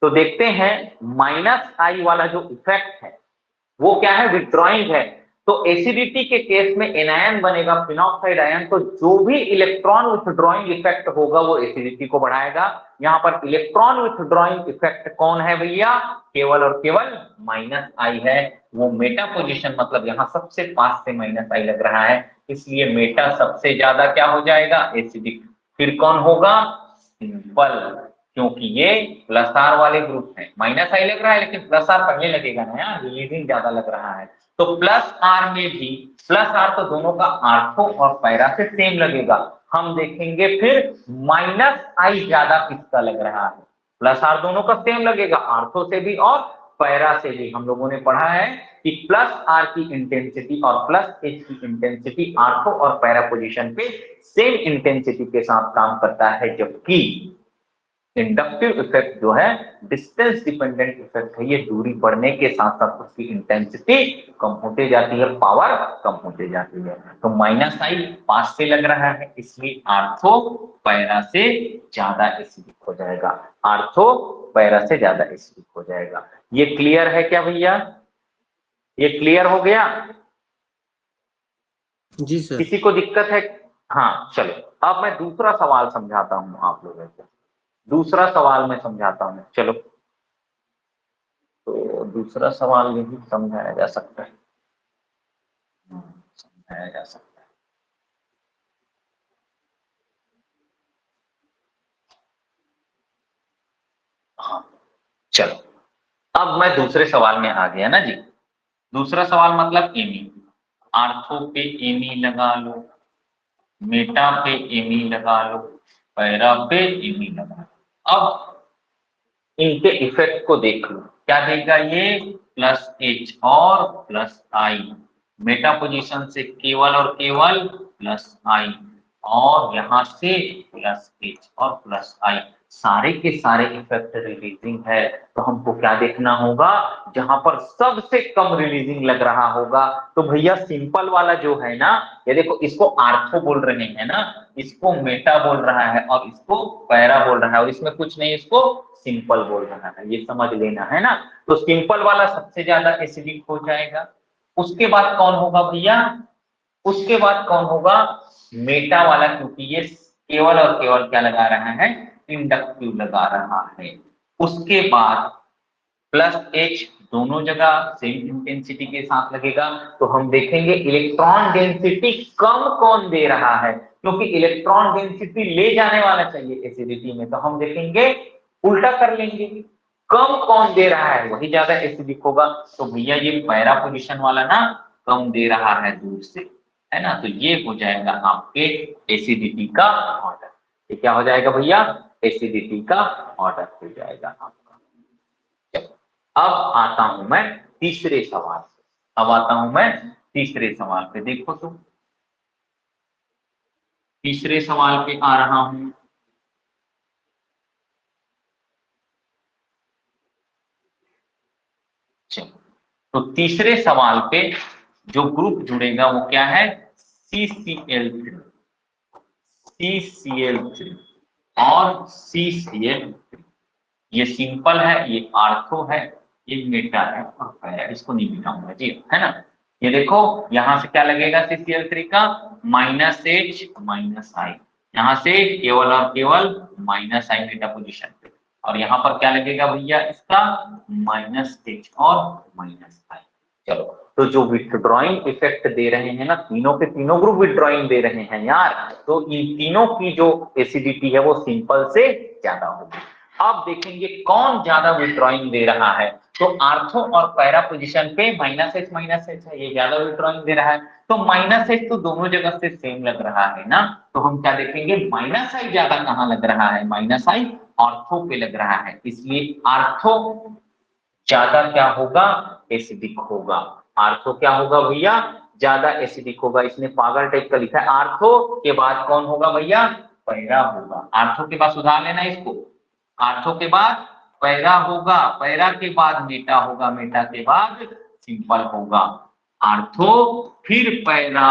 तो देखते हैं माइनस आई वाला जो इफेक्ट है वो क्या है, विथड्रॉइंग है। तो एसिडिटी के केस में एनायन बनेगा फिनॉक्साइड आयन, तो जो भी इलेक्ट्रॉन विथड्रॉइंग इफेक्ट होगा वो एसिडिटी को बढ़ाएगा। यहाँ पर इलेक्ट्रॉन विथड्रॉइंग इफेक्ट कौन है भैया, केवल और केवल माइनस आई है। वो मेटा पोजीशन, मतलब यहाँ सबसे पास से माइनस आई लग रहा है, इसलिए मेटा सबसे ज्यादा क्या हो जाएगा, एसिडिक। फिर कौन होगा, सिंपल, क्योंकि ये प्लस आर वाले ग्रुप है। माइनस आई लग रहा है लेकिन प्लस आर पहले लगेगा ना यार, रिलीजिंग ज्यादा लग रहा है। तो प्लस आर में भी, प्लस आर तो दोनों का आर्थो और पैरा से सेम लगेगा। हम देखेंगे फिर माइनस आई ज्यादा किसका लग रहा है, प्लस आर दोनों का सेम लगेगा, आर्थो से भी और पैरा से भी। हम लोगों ने पढ़ा है कि प्लस आर की इंटेंसिटी और प्लस एच की इंटेंसिटी आर्थो और पैरा पोजीशन पे सेम इंटेंसिटी के साथ काम करता है, जबकि इंडक्टिव इफेक्ट जो है डिस्टेंस डिपेंडेंट इफेक्ट है, ये दूरी बढ़ने के साथ साथ उसकी इंटेंसिटी कम होते जाती है, पावर कम होते जाती है। तो माइनस आई पास से लग रहा है, इसलिए आर्थो पैरा से ज्यादा एसिडिक हो जाएगा, आर्थो पैरा से ज्यादा एसिडिक हो जाएगा। ये क्लियर है क्या भैया, ये क्लियर हो गया, जी सर। किसी को दिक्कत है, हाँ चलो अब मैं दूसरा सवाल समझाता हूँ आप लोगों को, दूसरा सवाल मैं समझाता हूं। चलो तो दूसरा सवाल यही समझाया जा सकता है, समझाया जा सकता है। हाँ चलो, अब मैं दूसरे सवाल में आ गया ना जी। दूसरा सवाल मतलब एमी, आर्थो पे एमी लगा लो, मेटा पे एमी लगा लो, पैरा पे एमी लगा लो। अब इनके इफेक्ट को देख लो, क्या देगा ये प्लस एच और प्लस आई, मेटा पोजीशन से केवल और केवल प्लस आई, और यहां से प्लस एच और प्लस आई, सारे के सारे इफेक्ट रिलीजिंग है। तो हमको क्या देखना होगा, जहां पर सबसे कम रिलीजिंग लग रहा होगा। तो भैया सिंपल वाला जो है ना, ये देखो इसको आर्थो बोल रहे हैं ना, इसको मेटा बोल रहा है और इसको पैरा बोल रहा है, और इसमें कुछ नहीं, इसको सिंपल बोल रहा है, ये समझ लेना है ना। तो सिंपल वाला सबसे ज्यादा एसिडिक हो जाएगा। उसके बाद कौन होगा भैया, उसके बाद कौन होगा, मेटा वाला, क्योंकि ये केवल और केवल क्या लगा रहा है, इंडक्टिव लगा रहा है। उसके बाद प्लस एच दोनों जगह सेम इंटेंसिटी के साथ लगेगा। तो हम देखेंगे इलेक्ट्रॉन डेंसिटी कम कौन दे रहा है, क्योंकि इलेक्ट्रॉन डेंसिटी ले जाने वाला चाहिए एसिडिटी में, तो हम देखेंगे उल्टा कर लेंगे, कम कौन दे रहा है वही ज्यादा एसिडिक होगा। तो भैया ये पैरा पोजीशन वाला ना कम दे रहा है दूर से, है ना, तो ये हो जाएगा आपके एसिडिटी का ऑर्डर। ये क्या हो जाएगा भैया, एसिडिटी का ऑर्डर हो जाएगा आपका। चलो अब आता हूं मैं तीसरे सवाल पे, अब आता हूं मैं तीसरे सवाल पे। देखो तो तीसरे सवाल पे आ रहा हूं। चलो तो तीसरे सवाल पे जो ग्रुप जुड़ेगा वो क्या है, CCl3, CCl3 और CCl3। ये सिंपल है, ये आर्थो है, ये मेटा है और पैरा, इसको नहीं मिटाऊंगा जी, है ना। ये देखो यहां से क्या लगेगा CCl3 का, माइनस एच माइनस आई, यहां से केवल और केवल माइनस आई मेटा पोजीशन पे, और यहाँ पर क्या लगेगा भैया इसका, माइनस एच और माइनस आई। चलो तो जो विथड्रॉइंग इफेक्ट दे रहे हैं ना, तीनों के तीनों ग्रुप विथड्रॉइंग दे रहे हैं यार, तो इन तीनों की जो एसिडिटी है वो सिंपल से ज्यादा होगी। अब देखेंगे कौन ज्यादा विथड्रॉइंग दे रहा है। तो आर्थो और पैरा पोजीशन पे माइनस एच है, ये ज्यादा विथड्रॉइंग दे रहा है। तो माइनस एच तो दोनों जगह से सेम लग रहा है ना, तो हम क्या देखेंगे, माइनस आई ज्यादा कहाँ लग रहा है, माइनस आई आर्थो पे लग रहा है, इसलिए आर्थो ज्यादा क्या होगा, एसिडिक होगा। आर्थो क्या होगा भैया, ज्यादा एसिडिक होगा। इसने पागल टाइप का लिखा है, आर्थो के बाद कौन होगा भैया, पैरा होगा। आर्थो के बाद सुधार लेना इसको, आर्थो के बाद पैरा होगा, पैरा के बाद मेटा होगा, मेटा के बाद सिंपल होगा। आर्थो फिर पैरा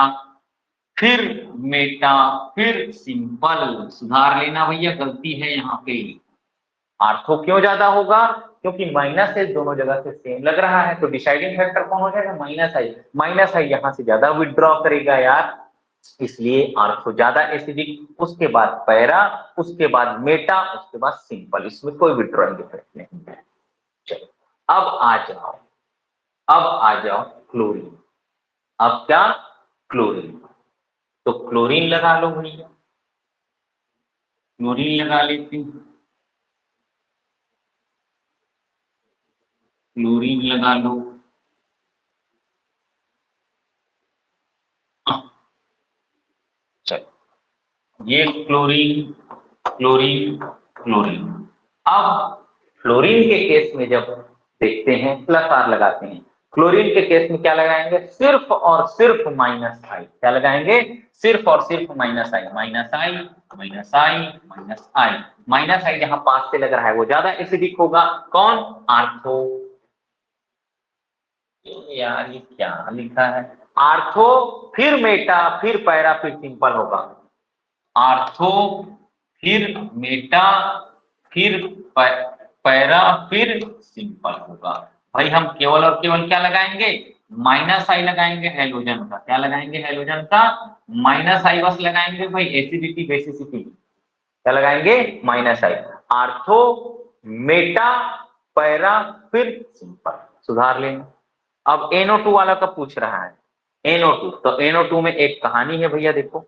फिर मेटा फिर सिंपल, सुधार लेना भैया, गलती है यहाँ पे। आर्थो क्यों ज्यादा होगा, क्योंकि माइनस एच दोनों जगह से सेम लग रहा है, तो डिसाइडिंग फैक्टर कौन हो जाएगा, माइनस आई। माइनस आई यहाँ से ज्यादा विथड्रॉ करेगा यार, इसलिए आर्थो ज्यादा एसिडिक, उसके बाद पैरा, उसके बाद मेटा, उसके बाद सिंपल, इसमें कोई विथड्रॉइंग इफेक्ट नहीं है। चलो अब आ जाओ, अब आ जाओ क्लोरीन। अब क्या, क्लोरीन, तो क्लोरीन लगा लो भैया, क्लोरीन लगा लेते हैं, क्लोरीन लगा लो। चलो ये क्लोरीन, क्लोरीन, क्लोरीन। अब फ्लोरीन के केस में जब देखते हैं, प्लस आर लगाते हैं, क्लोरीन के केस में क्या लगाएंगे, सिर्फ और सिर्फ माइनस आई, क्या लगाएंगे, सिर्फ और सिर्फ माइनस आई, माइनस आई माइनस आई माइनस आई। माइनस आई जहां पास से लग रहा है वो ज्यादा एसिडिक होगा, कौन, आर्थो। यार ये क्या लिखा है, आर्थो फिर मेटा फिर पैरा फिर सिंपल होगा, आर्थो फिर मेटा फिर पैरा फिर सिंपल होगा। भाई हम केवल और केवल क्या लगाएंगे, माइनस आई लगाएंगे हेलोजन का, क्या लगाएंगे, हेलोजन का माइनस आई बस लगाएंगे भाई, एसिडिटी बेसिसिटी, क्या लगाएंगे, माइनस आई। आर्थो मेटा पैरा फिर सिंपल, सुधार लेना। अब NO2 वाला का पूछ रहा है, NO2, तो NO2 में एक कहानी है भैया, देखो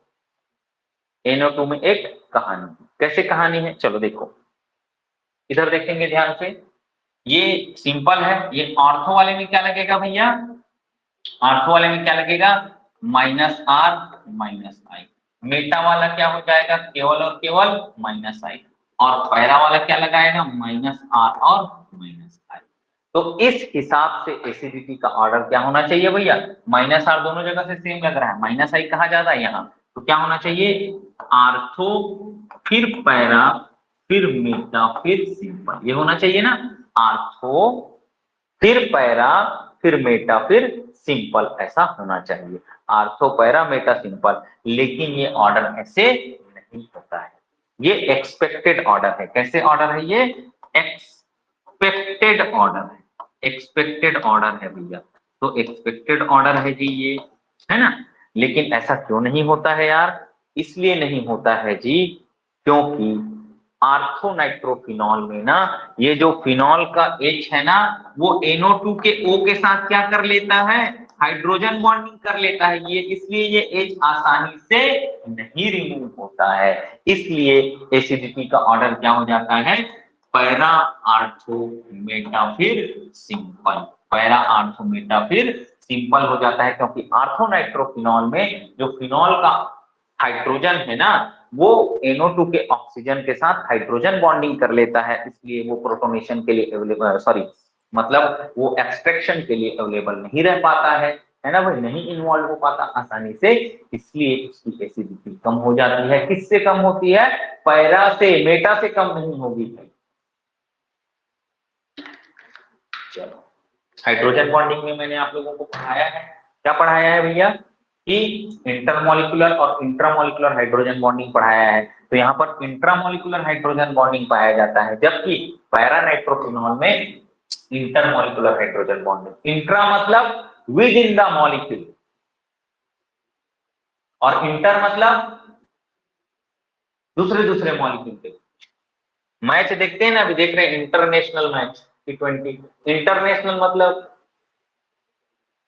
NO2 में एक कहानी, कैसे कहानी है, चलो देखो इधर देखेंगे ध्यान से। ये सिंपल है, ये ऑर्थो वाले में क्या लगेगा भैया, ऑर्थो वाले में क्या लगेगा, minus R minus I. Meta वाला क्या हो जाएगा, केवल और केवल माइनस आई। और पैरा वाला क्या लगाएगा, माइनस आर और माइनस आई। तो इस हिसाब से एसिडिटी का ऑर्डर क्या होना चाहिए भैया, माइनस आर दोनों जगह से सेम लग रहा है, माइनस आई कहाँ ज्यादा है यहाँ, तो क्या होना चाहिए, आर्थो फिर पैरा फिर मेटा फिर सिंपल, ये होना चाहिए ना, आर्थो फिर पैरा फिर मेटा फिर सिंपल, ऐसा होना चाहिए, आर्थो पैरा मेटा सिंपल। लेकिन ये ऑर्डर ऐसे नहीं होता है, ये एक्सपेक्टेड ऑर्डर है। कैसे ऑर्डर है ये, एक्सपेक्टेड ऑर्डर है, एक्सपेक्टेड ऑर्डर है भैया। तो एक्सपेक्टेड ऑर्डर है जी ये, है ना। लेकिन ऐसा क्यों नहीं होता है यार, इसलिए नहीं होता है जी क्योंकि आर्थोनाइट्रोफिनॉल में ना ये जो फिनॉल का H है ना वो NO2 के O के साथ क्या कर लेता है, हाइड्रोजन बॉन्डिंग कर लेता है, ये इसलिए ये H आसानी से नहीं रिमूव होता है, इसलिए एसिडिटी का ऑर्डर क्या हो जाता है, पैरा आर्थो मेटा फिर सिंपल, पैरा आर्थो मेटा फिर सिंपल हो जाता है, क्योंकि आर्थोनाइट्रोफिनॉल में जो फिनॉल का हाइड्रोजन है ना वो NO2 के ऑक्सीजन के साथ हाइड्रोजन बॉन्डिंग कर लेता है, इसलिए वो प्रोटोनेशन के लिए अवेलेबल, सॉरी मतलब वो एक्सट्रैक्शन के लिए अवेलेबल नहीं रह पाता है ना भाई, नहीं इन्वॉल्व हो पाता आसानी से, इसलिए उसकी एसिडिटी कम हो जाती है। किससे कम होती है, पैरा से, मेटा से कम नहीं होगी भाई। चलो, हाइड्रोजन बॉन्डिंग में मैंने आप लोगों को पढ़ाया है, क्या पढ़ाया है भैया, कि इंटरमोलिकुलर और इंट्रामोलिकुलर हाइड्रोजन बॉन्डिंग पढ़ाया है। तो यहाँ पर इंट्रामोलिकुलर हाइड्रोजन बॉन्डिंग पाया जाता है, जबकि पैरा नाइट्रोफिनॉल में इंटरमोलिकुलर हाइड्रोजन बॉन्डिंग, इंट्रा मतलब विद इन द मॉलिक्यूल और इंटर मतलब दूसरे दूसरे मॉलिक्यूल के। मैच देखते हैं ना, अभी देख रहे हैं इंटरनेशनल मैच T20, इंटरनेशनल मतलब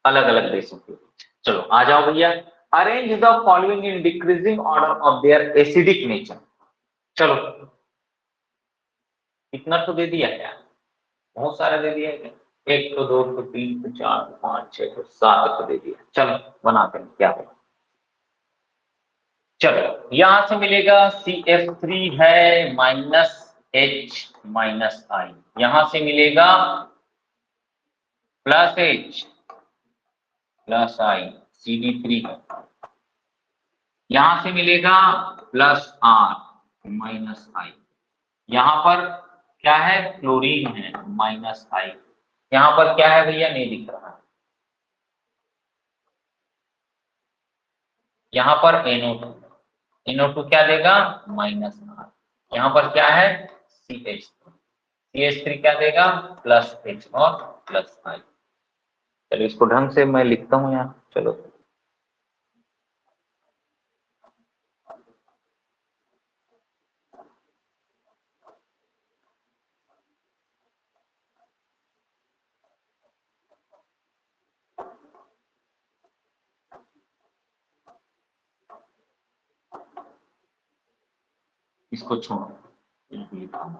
अलग अलग देशों के। चलो आ जाओ भैया, arrange the following in decreasing order of their acidic nature. चलो इतना तो दे दिया है, बहुत सारा दे दिया है, 1 तो 2 तो 3 तो 4 तो 5 6 तो 7 तो दे दिया। चलो बनाते हैं क्या होगा। चलो यहां से मिलेगा CF3 है माइनस H माइनस आई, यहां से मिलेगा प्लस H प्लस आई, CD3 है, यहां से मिलेगा प्लस R माइनस आई, यहां पर क्या है, क्लोरीन है माइनस आई, यहां पर क्या है भैया नहीं दिख रहा है, यहां पर NO2, NO2 क्या देगा माइनस आर, यहां पर क्या है CH3 क्या देगा प्लस H और प्लस आई। चलो इसको ढंग से मैं लिखता हूं यहाँ, चलो इसको छोड़ो, लिखा हूं।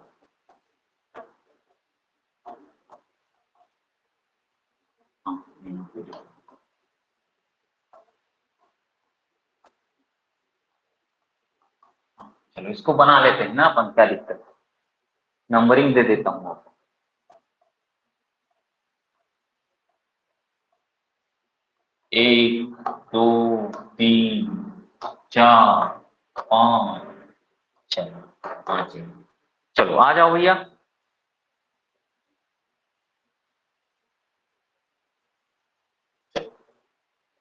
चलो इसको बना लेते हैं ना अपन, क्या दिक्कत है, नंबरिंग दे देता हूँ आपको। 1 2 3 4 5 6 5, चलो आ जाओ भैया।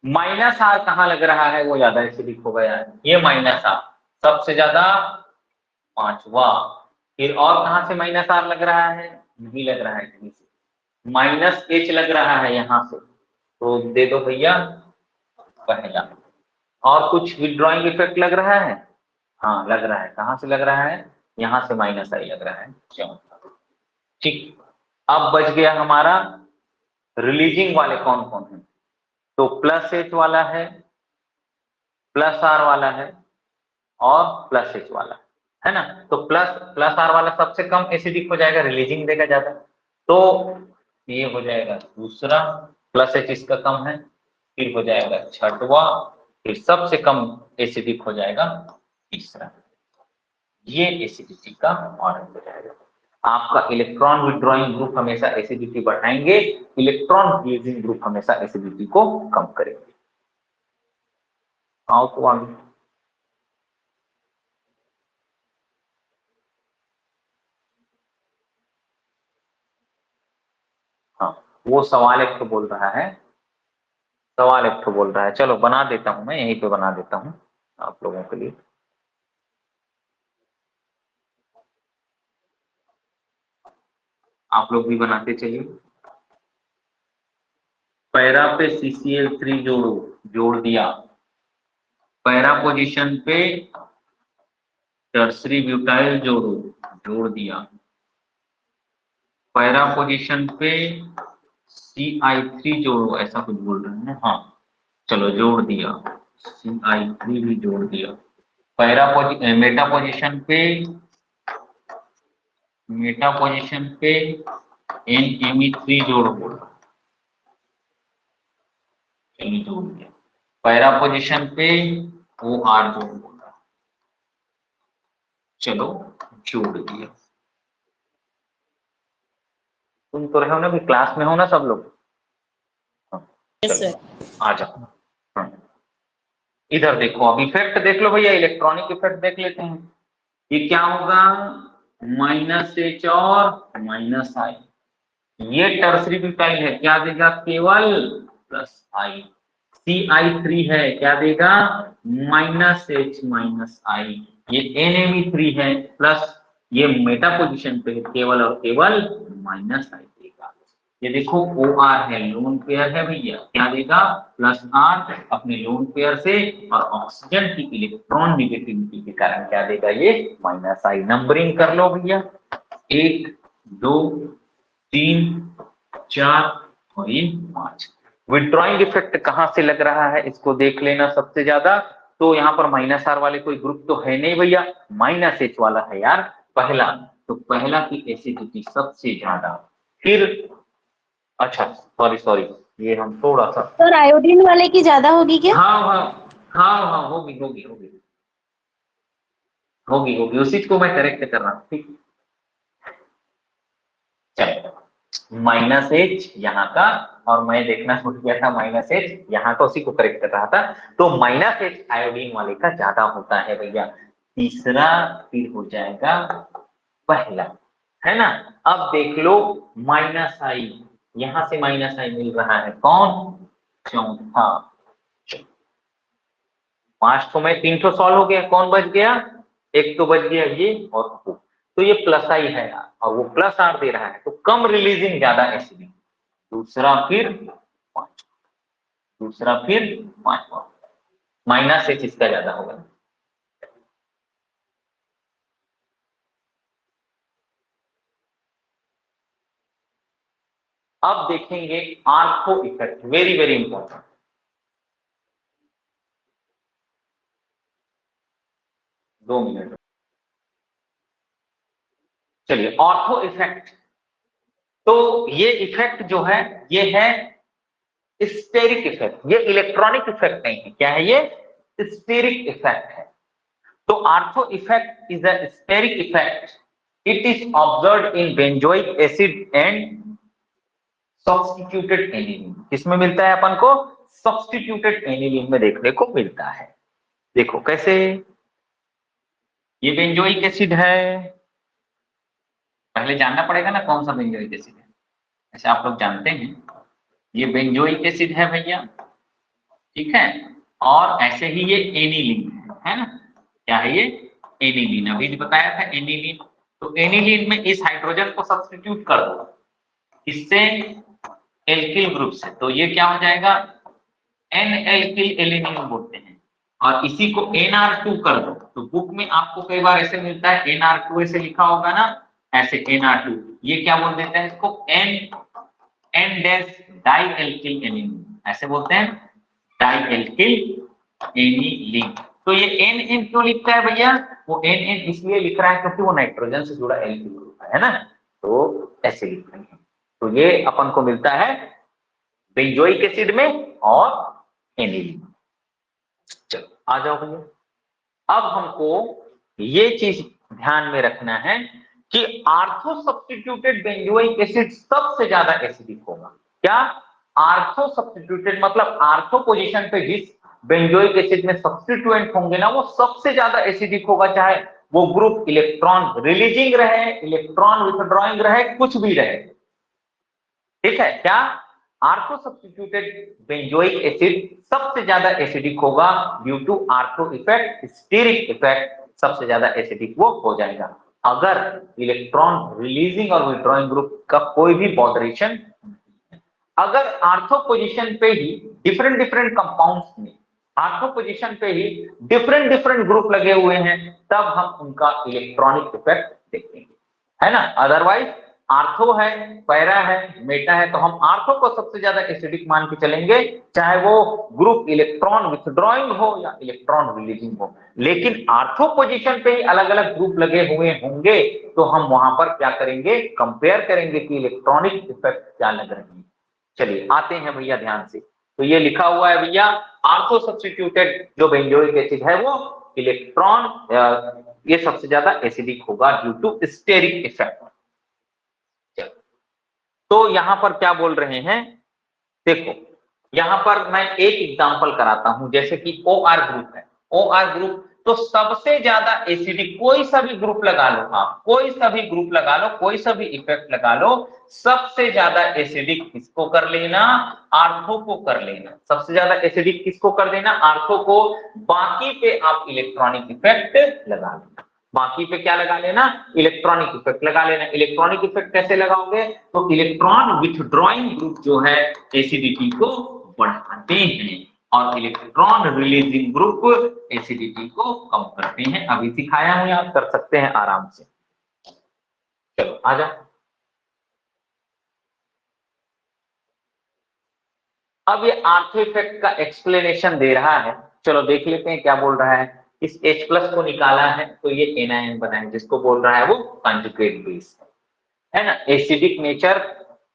माइनस आर कहाँ लग रहा है, वो ज्यादा एसिडिक हो गया है, ये माइनस आर सबसे ज्यादा 5वां। फिर और कहां से माइनस आर लग रहा है, नहीं लग रहा है कहीं से, माइनस H लग रहा है यहाँ से, तो दे दो भैया पहला। और कुछ विड्रॉइंग इफेक्ट लग रहा है, हाँ लग रहा है, कहां से लग रहा है, यहाँ से माइनस आई लग रहा है, चौथा। ठीक, अब बच गया हमारा रिलीजिंग वाले कौन कौन है, तो प्लस H वाला है, प्लस R वाला है और प्लस H वाला है ना। तो प्लस प्लस R वाला सबसे कम एसिडिक हो जाएगा, रिलीजिंग देगा ज्यादा, तो ये हो जाएगा दूसरा, प्लस H इसका कम है, फिर हो जाएगा छठवां, फिर सबसे कम एसिडिक हो जाएगा तीसरा। ये एसिडिटी का मॉडल हो जाएगा। आपका इलेक्ट्रॉन विड्रॉइंग ग्रुप हमेशा एसिडिटी बढ़ाएंगे, इलेक्ट्रॉन रिलीजिंग ग्रुप हमेशा एसिडिटी को कम करेंगे। आओ तो आगे। हाँ, वो सवाल एक तो बोल रहा है, सवाल एक तो बोल रहा है, चलो बना देता हूं, मैं यहीं पे बना देता हूं आप लोगों के लिए। आप लोग भी बनाते चलिए। पैरा पे CCl3 जोड़ो, जोड़ दिया। पैरा पोजीशन पे टर्सरी ब्यूटाइल जोड़ो, जोड़ दिया। पैरा पोजीशन पे CI3 जोड़ो, ऐसा कुछ बोल रहे हैं ना, हाँ चलो जोड़ दिया, CI3 भी जोड़ दिया। मेटा पोजीशन पे NMe3 जोड़ो, चलो जोड़ दिया। पैरा पोजीशन पे OR जोड़ बोला, चलो जोड़ दिया। तुम तो रहे हो ना, भी क्लास में हो ना सब लोग? हाँ, चलो आ जाओ। हाँ, इधर देखो, अब इफेक्ट देख लो भैया, इलेक्ट्रॉनिक इफेक्ट देख लेते हैं। ये क्या होगा, -H और -I। ये टर्सरी ब्यूटाइल है, क्या देगा, केवल +I। CI3 है, क्या देगा, -H -I। ये NMe3 है प्लस, ये मेटा पोजीशन पे केवल और केवल -I देगा। ये देखो OR है, लोन पेयर है भैया, क्या देगा, +R अपने लोन पेयर से, और ऑक्सीजन की इलेक्ट्रॉन निगेटिविटी के कारण क्या देगा, ये -I। नंबरिंग कर लो भैया, 1 2 3 4 और ये 5। विड्रॉइंग इफेक्ट कहां से लग रहा है इसको देख लेना सबसे ज्यादा। तो यहाँ पर -R वाले कोई ग्रुप तो है नहीं भैया, -H वाला है यार पहला, तो पहला की एसिडिटी सबसे ज्यादा। फिर अच्छा सॉरी, ये हम थोड़ा सा, सर आयोडीन वाले की ज्यादा होगी क्या? हाँ होगी, उसी को मैं करेक्ट कर रहा हूँ, ठीक। चलो -H यहाँ का, और मैं देखना भूल गया था -H यहाँ का, उसी को करेक्ट कर रहा था। तो -H आयोडीन वाले का ज्यादा होता है भैया। तीसरा फिर हो जाएगा पहला, है ना। अब देख लो -I, यहां से -I मिल रहा है, कौन, चौथा। 5 तो में 3 तो सॉल्व हो गया, कौन बच गया, एक तो बच गया ये और वो। तो ये +I है यार, और वो +R दे रहा है, तो कम रिलीजिंग ज्यादा एसिडिक। दूसरा फिर पांचवा, -H इसका ज्यादा होगा। अब देखेंगे ortho effect, very very important. दो मिनट, चलिए ऑर्थो इफेक्ट। तो ये इफेक्ट जो है, ये है स्टेरिक इफेक्ट, ये इलेक्ट्रॉनिक इफेक्ट नहीं है, क्या है ये, स्टेरिक इफेक्ट है। तो ortho effect is a steric effect, it is observed in benzoic acid and substituted aniline. किसमें मिलता है अपन को, सब्स्टिट्यूटेड एनिलीन में देखने को मिलता है। देखो कैसे, ये बेंजोइक एसिड है, पहले जानना पड़ेगा ना कौन सा बेंजोइक एसिड है, ऐसे आप लोग जानते हैं, ये बेंजोइक एसिड है भैया, ठीक है। और ऐसे ही ये एनिलीन है ना, क्या है ये, एनिलीन, अभी बताया था एनिलीन। तो एनिलीन में इस हाइड्रोजन को सब्स्टिट्यूट कर दो, इससे एल्किल ग्रुप से, तो ये क्या हो जाएगा, N-एल्किल एलिनिन बोलते हैं। और इसी को NR2 कर दो, तो बुक में आपको कई बार ऐसे मिलता है NR2 ऐसे लिखा होगा ना, ऐसे NR2, ये क्या बोल देते हैं इसको, N डाई एल्किल एनिलीन, ऐसे बोलते हैं डाई एल्किल एनिलीन। तो ये NN क्यों लिखता है भैया, वो NN इसलिए लिख रहा है क्योंकि वो नाइट्रोजन से जुड़ा एल्किल ग्रुप है ना, तो ऐसे लिख रहे हैं। तो ये अपन को मिलता है बेंजोइक एसिड में और एनिलीन। चलो आ जाओ भैया, अब हमको ये चीज ध्यान में रखना है कि आर्थो सब्स्टिट्यूटेड बेंजोइक एसिड सबसे ज्यादा एसिडिक होगा। क्या? आर्थो सब्स्टिट्यूटेड मतलब आर्थो पोजीशन पे जिस बेंजोइक एसिड में सब्स्टिट्यूएंट होंगे ना वो सबसे ज्यादा एसिडिक होगा, चाहे वो ग्रुप इलेक्ट्रॉन रिलीजिंग रहे, इलेक्ट्रॉन विथड्रॉइंग रहे, कुछ भी रहे। ठीक है? क्या? आर्थो सब्स्टिट्यूटेड बेंजोइक एसिड सबसे ज्यादा एसिडिक होगा due to ortho effect, steric effect, सबसे ज्यादा एसिडिक वो हो जाएगा अगर इलेक्ट्रॉन रिलीजिंग और विथड्रॉइंग ग्रुप का कोई भी बॉडरेशन। अगर आर्थो पोजीशन पे ही डिफरेंट डिफरेंट कंपाउंड्स में आर्थो पोजीशन पे ही डिफरेंट डिफरेंट ग्रुप लगे हुए हैं तब हम उनका इलेक्ट्रॉनिक इफेक्ट देखेंगे, है ना। अदरवाइज आर्थो है, पैरा है, मेटा है तो हम आर्थो को सबसे ज्यादा एसिडिक मान के चलेंगे, चाहे वो ग्रुप इलेक्ट्रॉन विथड्रॉइंग हो या इलेक्ट्रॉन रिलीजिंग हो। लेकिन आर्थो पोजीशन पे ही अलग अलग ग्रुप लगे हुए होंगे तो हम वहां पर क्या करेंगे, कंपेयर करेंगे कि इलेक्ट्रॉनिक इफेक्ट क्या लग रहे हैं। चलिए आते हैं भैया ध्यान से। तो ये लिखा हुआ है भैया आर्थो सब्स्टिट्यूटेड जो बेंजोइक एसिड है वो इलेक्ट्रॉन ये सबसे ज्यादा एसिडिक होगा ड्यू टू स्टेरिक इफेक्ट। तो यहां पर क्या बोल रहे हैं, देखो यहां पर मैं एक एग्जांपल कराता हूं, जैसे कि OR ग्रुप है। OR ग्रुप तो सबसे ज्यादा एसिडिक, कोई सा भी ग्रुप लगा लो आप, कोई सा भी ग्रुप लगा लो, कोई सा भी इफेक्ट लगा लो, सबसे ज्यादा एसिडिक किसको कर लेना, आर्थो को कर लेना। सबसे ज्यादा एसिडिक किसको कर देना, आर्थो को। बाकी पे आप इलेक्ट्रॉनिक इफेक्ट लगा लेना, बाकी पे क्या लगा लेना, इलेक्ट्रॉनिक इफेक्ट लगा लेना। इलेक्ट्रॉनिक इफेक्ट कैसे लगाओगे, तो इलेक्ट्रॉन विथड्रॉइंग ग्रुप जो है एसिडिटी को बढ़ाते हैं और इलेक्ट्रॉन रिलीजिंग ग्रुप एसिडिटी को कम करते हैं। अभी सिखाया हूं, आप कर सकते हैं आराम से। चलो आ जाओ। अब ये आर्थो इफेक्ट का एक्सप्लेनेशन दे रहा है, चलो देख लेते हैं क्या बोल रहा है। इस H प्लस को निकाला है तो ये एनायन बना है जिसको बोल रहा है वो कंजुगेट बेस है ना। एसिडिक नेचर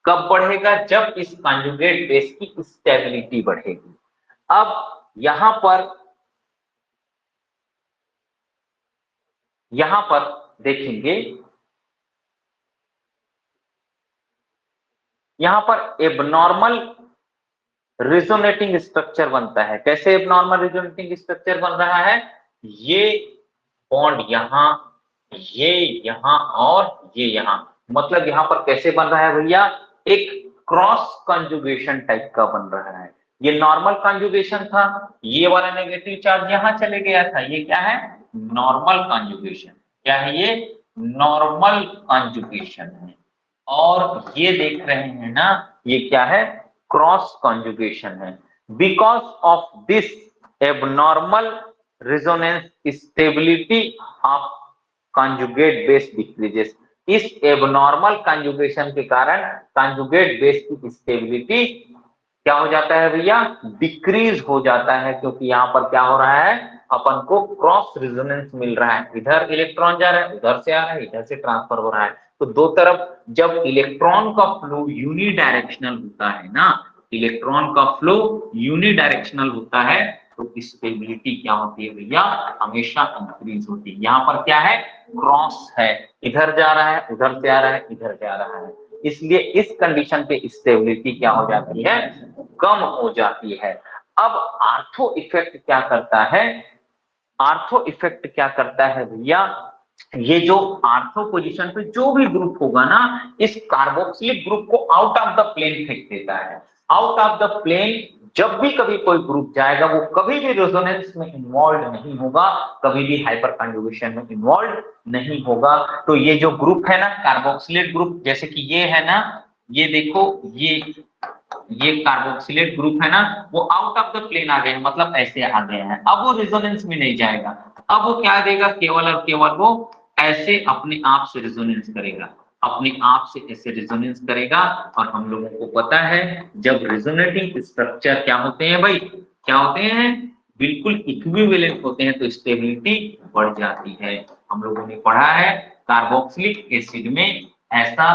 कब बढ़ेगा, जब इस कंजुगेट बेस की स्टेबिलिटी बढ़ेगी। अब यहां पर देखेंगे, यहां पर एबनॉर्मल रिजोनेटिंग स्ट्रक्चर बनता है। कैसे एबनॉर्मल रिजोनेटिंग स्ट्रक्चर बन रहा है, ये बॉन्ड यहां, ये यहां और ये यहां, मतलब यहां पर कैसे बन रहा है भैया, एक क्रॉस कंजुगेशन टाइप का बन रहा है। ये नॉर्मल कंजुगेशन था, ये वाला नेगेटिव चार्ज यहां चले गया था, ये क्या है, नॉर्मल कंजुगेशन। क्या है ये, नॉर्मल कंजुगेशन है। और ये देख रहे हैं ना, ये क्या है, क्रॉस कंजुगेशन है। Because of this abnormal resonance stability of conjugate base decreases. इस एबनॉर्मल कंजुगेशन के कारण कंजुगेट बेस की स्टेबिलिटी क्या हो जाता है भैया, डिक्रीज हो जाता है, क्योंकि यहां पर क्या हो रहा है, अपन को क्रॉस रेजोनेंस मिल रहा है। इधर इलेक्ट्रॉन जा रहा है, उधर से आ रहा है, इधर से ट्रांसफर हो रहा है, तो दो तरफ जब इलेक्ट्रॉन का फ्लो यूनिडायरेक्शनल होता है ना, इलेक्ट्रॉन का फ्लो यूनिडायरेक्शनल होता है तो स्टेबिलिटी क्या होती है भैया, हमेशा इंक्रीज होती है। यहाँ पर क्या है, क्रॉस है, इधर जा रहा है, उधर से आ रहा है, इधर जा रहा है, इसलिए इस कंडीशन पे स्टेबिलिटी क्या हो जाती है, कम हो जाती है। अब आर्थो इफेक्ट क्या करता है, आर्थो इफेक्ट क्या करता है भैया, ये जो आर्थो पोजीशन पे जो भी ग्रुप होगा ना, इस कार्बोक्सिलिक ग्रुप को आउट ऑफ द प्लेन फेंक देता है। आउट ऑफ द प्लेन जब भी कभी कोई ग्रुप जाएगा वो कभी भी रेजोनेंस में इन्वॉल्व नहीं होगा, कभी भी हाइपर कंजुगेशन में इन्वॉल्व नहीं होगा। तो ये जो ग्रुप है ना कार्बोक्सिलेट ग्रुप, जैसे कि ये है ना, ये देखो ये कार्बोक्सिलेट ग्रुप है ना, वो आउट ऑफ द प्लेन आ गए हैं, मतलब ऐसे आ गए हैं। अब वो रेजोनेंस में नहीं जाएगा, अब वो क्या देगा, केवल और केवल वो ऐसे अपने आप से रेजोनेंस करेगा, अपने आप से ऐसे रेजोनेंस करेगा। और हम लोगों को पता है जब रेजोनेटिंग स्ट्रक्चर क्या होते हैं भाई, क्या होते हैं, बिल्कुल इक्विवेलेंट होते हैं तो स्टेबिलिटी बढ़ जाती है। हम लोगों ने पढ़ा है कार्बोक्सिलिक एसिड में ऐसा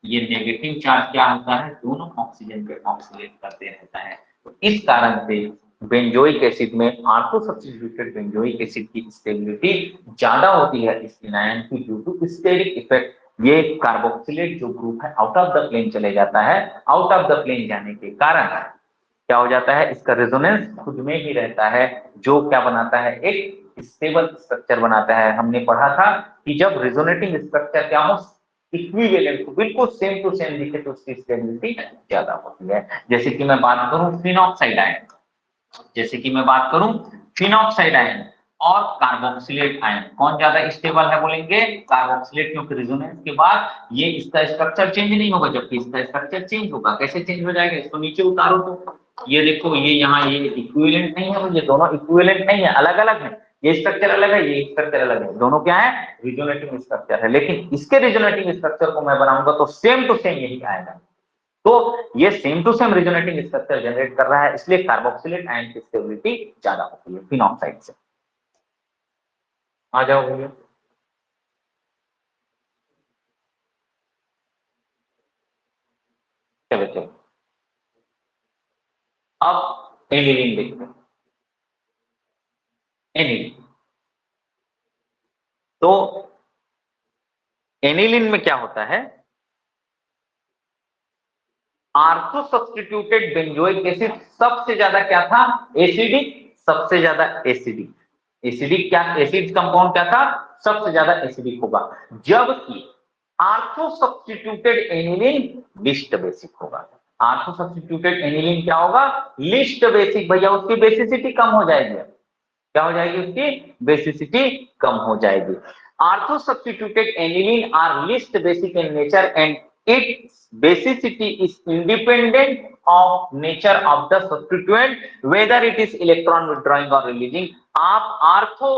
ये नेगेटिव चार्ज क्या होता है, दोनों ऑक्सीजन पे ऑक्सीडेट करते रहता है। तो इस कारण से बेंजोइक एसिड में आर्थो सब्स्टिट्यूटेड बेंजोइक एसिड की स्टेबिलिटी ज्यादा होती है इस एनायन की ड्यू टू स्टेरिक इफेक्ट। ये कार्बोक्सिलेट जो ग्रुप है आउट ऑफ द प्लेन चले जाता है, आउट ऑफ द प्लेन जाने के कारण क्या हो जाता है, इसका रेजोनेंस खुद में ही रहता है, जो क्या बनाता है, एक स्टेबल स्ट्रक्चर बनाता है। हमने पढ़ा था कि जब रेजोनेटिंग स्ट्रक्चर क्या हो, इक्विवेलेंट, बिल्कुल सेम टू सेम दिखे तो उसकी स्टेबिलिटी ज्यादा होती है। जैसे कि मैं बात करूं फिनॉक्साइड आयन, जैसे कि मैं बात करूं फिनॉक्साइड आयन और कार्बोक्सिलेट आयन, कौन ज्यादा स्टेबल है बोलेंगे, कार्बोक्सिलेट, क्योंकि रेजोनेंस के बाद ये इसका स्ट्रक्चर चेंज नहीं होगा, जबकि इसका स्ट्रक्चर चेंज होगा। कैसे चेंज हो जाएगा, इसको नीचे उतारो तो ये देखो, ये यहाँ ये इक्विवेलेंट नहीं है, ये दोनों इक्विवेलेंट नहीं है, अलग अलग है, ये स्ट्रक्चर अलग है, ये स्ट्रक्चर अलग है, दोनों क्या है, रिजोनेटिंग स्ट्रक्चर है। लेकिन इसके रिजोनेटिंग स्ट्रक्चर को मैं बनाऊंगा तो सेम टू सेम यही आएगा, तो ये same to same resonating structure generate कर रहा है, इसलिए कार्बोक्सिलेट आयन की स्टेबिलिटी ज्यादा होती है फिनॉक्साइड से। आ जाओ भैया, चलो चलो अब एनिलीन देखते हैं। एनिलीन, तो एनिलीन में क्या होता है, आर्थो सब्स्टिट्यूटेड बेंजोइक एसिड सबसे ज्यादा क्या था, एसिडिक, सबसे ज्यादा एसिडिक, एसिडिक क्या, एसिड कंपाउंड क्या था, सबसे ज्यादा एसिडिक होगा, जबकि ortho substituted aniline list basic होगा। आर्थो सब्स्टिट्यूटेड एनिलीन क्या होगा, लिस्ट बेसिक, भैया उसकी बेसिसिटी कम हो जाएगी, क्या हो जाएगी, उसकी बेसिसिटी कम हो जाएगी। Ortho substituted aniline are least basic in nature and its basicity is independent of nature of the substituent, whether it is electron withdrawing or releasing। आप आर्थो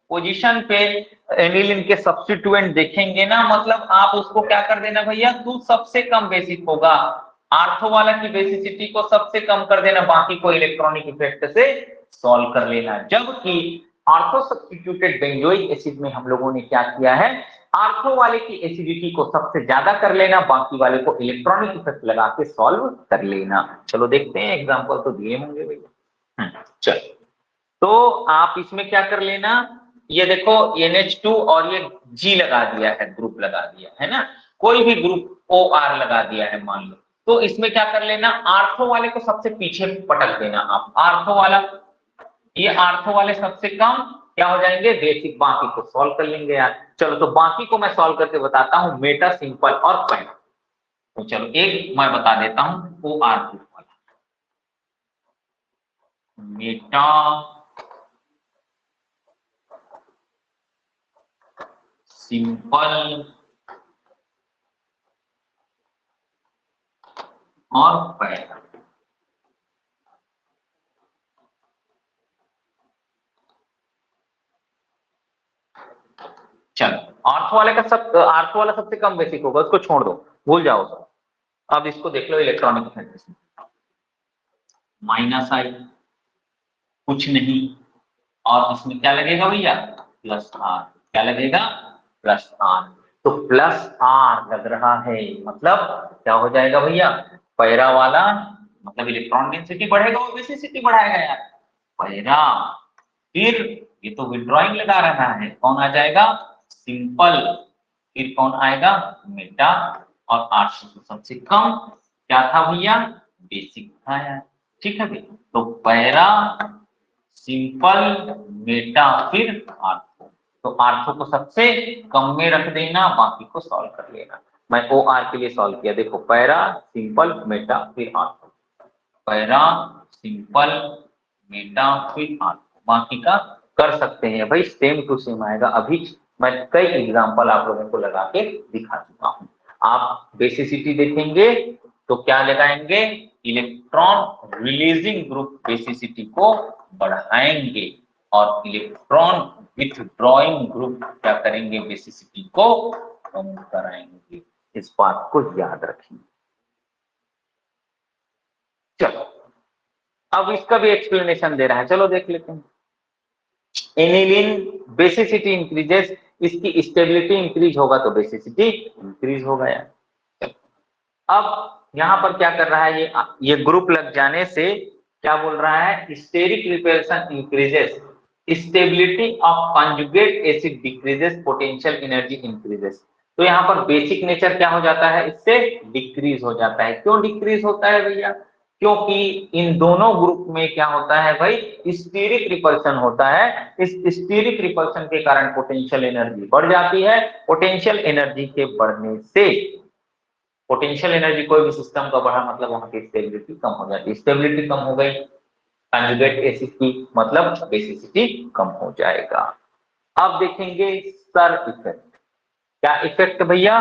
पोजीशन पे एनिलीन के सब्स्टिट्यूएंट देखेंगे ना, मतलब आप उसको क्या कर देना भैया, तू सबसे कम बेसिक होगा, आर्थो वाला की बेसिसिटी को सबसे कम कर देना, बाकी को इलेक्ट्रॉनिक इफेक्ट से सॉल्व कर लेना। जबकि आर्थो सब्स्टिट्यूटेड बेंजोइक एसिड में हम लोगों ने क्या किया है, आर्थो वाले की एसिडिटी को सबसे ज्यादा कर लेना, बाकी वाले को इलेक्ट्रॉनिक इफेक्ट लगा के सॉल्व कर लेना। चलो देखते हैं, एग्जांपल तो दिए होंगे भैया। चलो, तो आप इसमें क्या कर लेना, ये देखो NH2 और ये G लगा दिया है, ग्रुप लगा दिया है ना, कोई भी ग्रुप OR लगा दिया है मान लो, तो इसमें क्या कर लेना, आर्थो वाले को सबसे पीछे पटक देना आप, आर्थो वाला, ये आर्थो वाले सबसे कम क्या हो जाएंगे, बेसिक, बाकी को सॉल्व कर लेंगे यार। चलो, तो बाकी को मैं सॉल्व करके बताता हूं, मेटा, सिंपल और पैरा। तो चलो एक मैं बता देता हूं, OR ग्रुप वाला, मेटा, सिंपल और पैरा। चलो, आर्थो वाले का आर्थो वाला सबसे कम बेसिक होगा, उसको छोड़ दो, भूल जाओ सब। अब इसको देख लो, इलेक्ट्रॉनिक इफेक्ट, माइनस आई, कुछ नहीं, और इसमें क्या लगेगा भैया, प्लस आर, क्या लगेगा, प्लस आर, तो प्लस आर लग रहा है, मतलब क्या हो जाएगा भैया, पैरा वाला, मतलब इलेक्ट्रॉन डेंसिटी बढ़ेगा और बेसिसिटी बढ़ाएगा यार, पैरा, फिर ये तो विड्रॉइंग लगा रहा है, कौन आ जाएगा, सिंपल, फिर कौन आएगा, मेटा, और आर्ट्स सबसे कम क्या था भैया, बेसिक था यार, ठीक है भैया। तो पैरा, सिंपल, मेटा, फिर आर्थो, तो आर्थो को सबसे कम में रख देना, बाकी को सॉल्व कर लेना। मैं OR के लिए सॉल्व किया, देखो पैरा, सिंपल, मेटा, फिर आर्थो, पैरा, सिंपल, मेटा, फिर आर्थो, बाकी का कर सकते हैं भाई, सेम टू सेम आएगा। अभी मैं कई एग्जांपल आप लोगों को लगा के दिखा चुका हूं। आप बेसिसिटी देखेंगे तो क्या लगाएंगे, इलेक्ट्रॉन रिलीजिंग ग्रुप बेसिसिटी को बढ़ाएंगे, और इलेक्ट्रॉन विथड्रॉइंग ग्रुप क्या करेंगे, बेसिसिटी को कम कराएंगे। इस बात को याद रखिए। चलो, अब इसका भी एक्सप्लेनेशन दे रहा है, चलो देख लेते हैं। एनिलीन बेसिसिटी इंक्रीजेस, इसकी स्टेबिलिटी इंक्रीज होगा तो बेसिसिटी इंक्रीज होगा यार। अब यहां पर क्या कर रहा है, ये ग्रुप लग जाने से क्या बोल रहा है, steric repulsion increases, stability of conjugate acid decreases, potential energy increases. तो यहाँ पर बेसिक नेचर क्या हो जाता है, इससे डिक्रीज हो जाता है। क्यों डिक्रीज होता है भैया, क्योंकि इन दोनों ग्रुप में क्या होता है भाई, स्टीरिक रिपल्शन होता है। इस स्टीरिक रिपल्शन के कारण पोटेंशियल एनर्जी बढ़ जाती है। पोटेंशियल एनर्जी के बढ़ने से, पोटेंशियल एनर्जी कोई भी सिस्टम का बढ़ा मतलब वहां की स्टेबिलिटी कम हो जाती है। स्टेबिलिटी कम हो गई, कंजुगेट एसिड की मतलब बेसिसिटी कम हो जाएगा। अब देखेंगे सर इफेक्ट। क्या इफेक्ट भैया,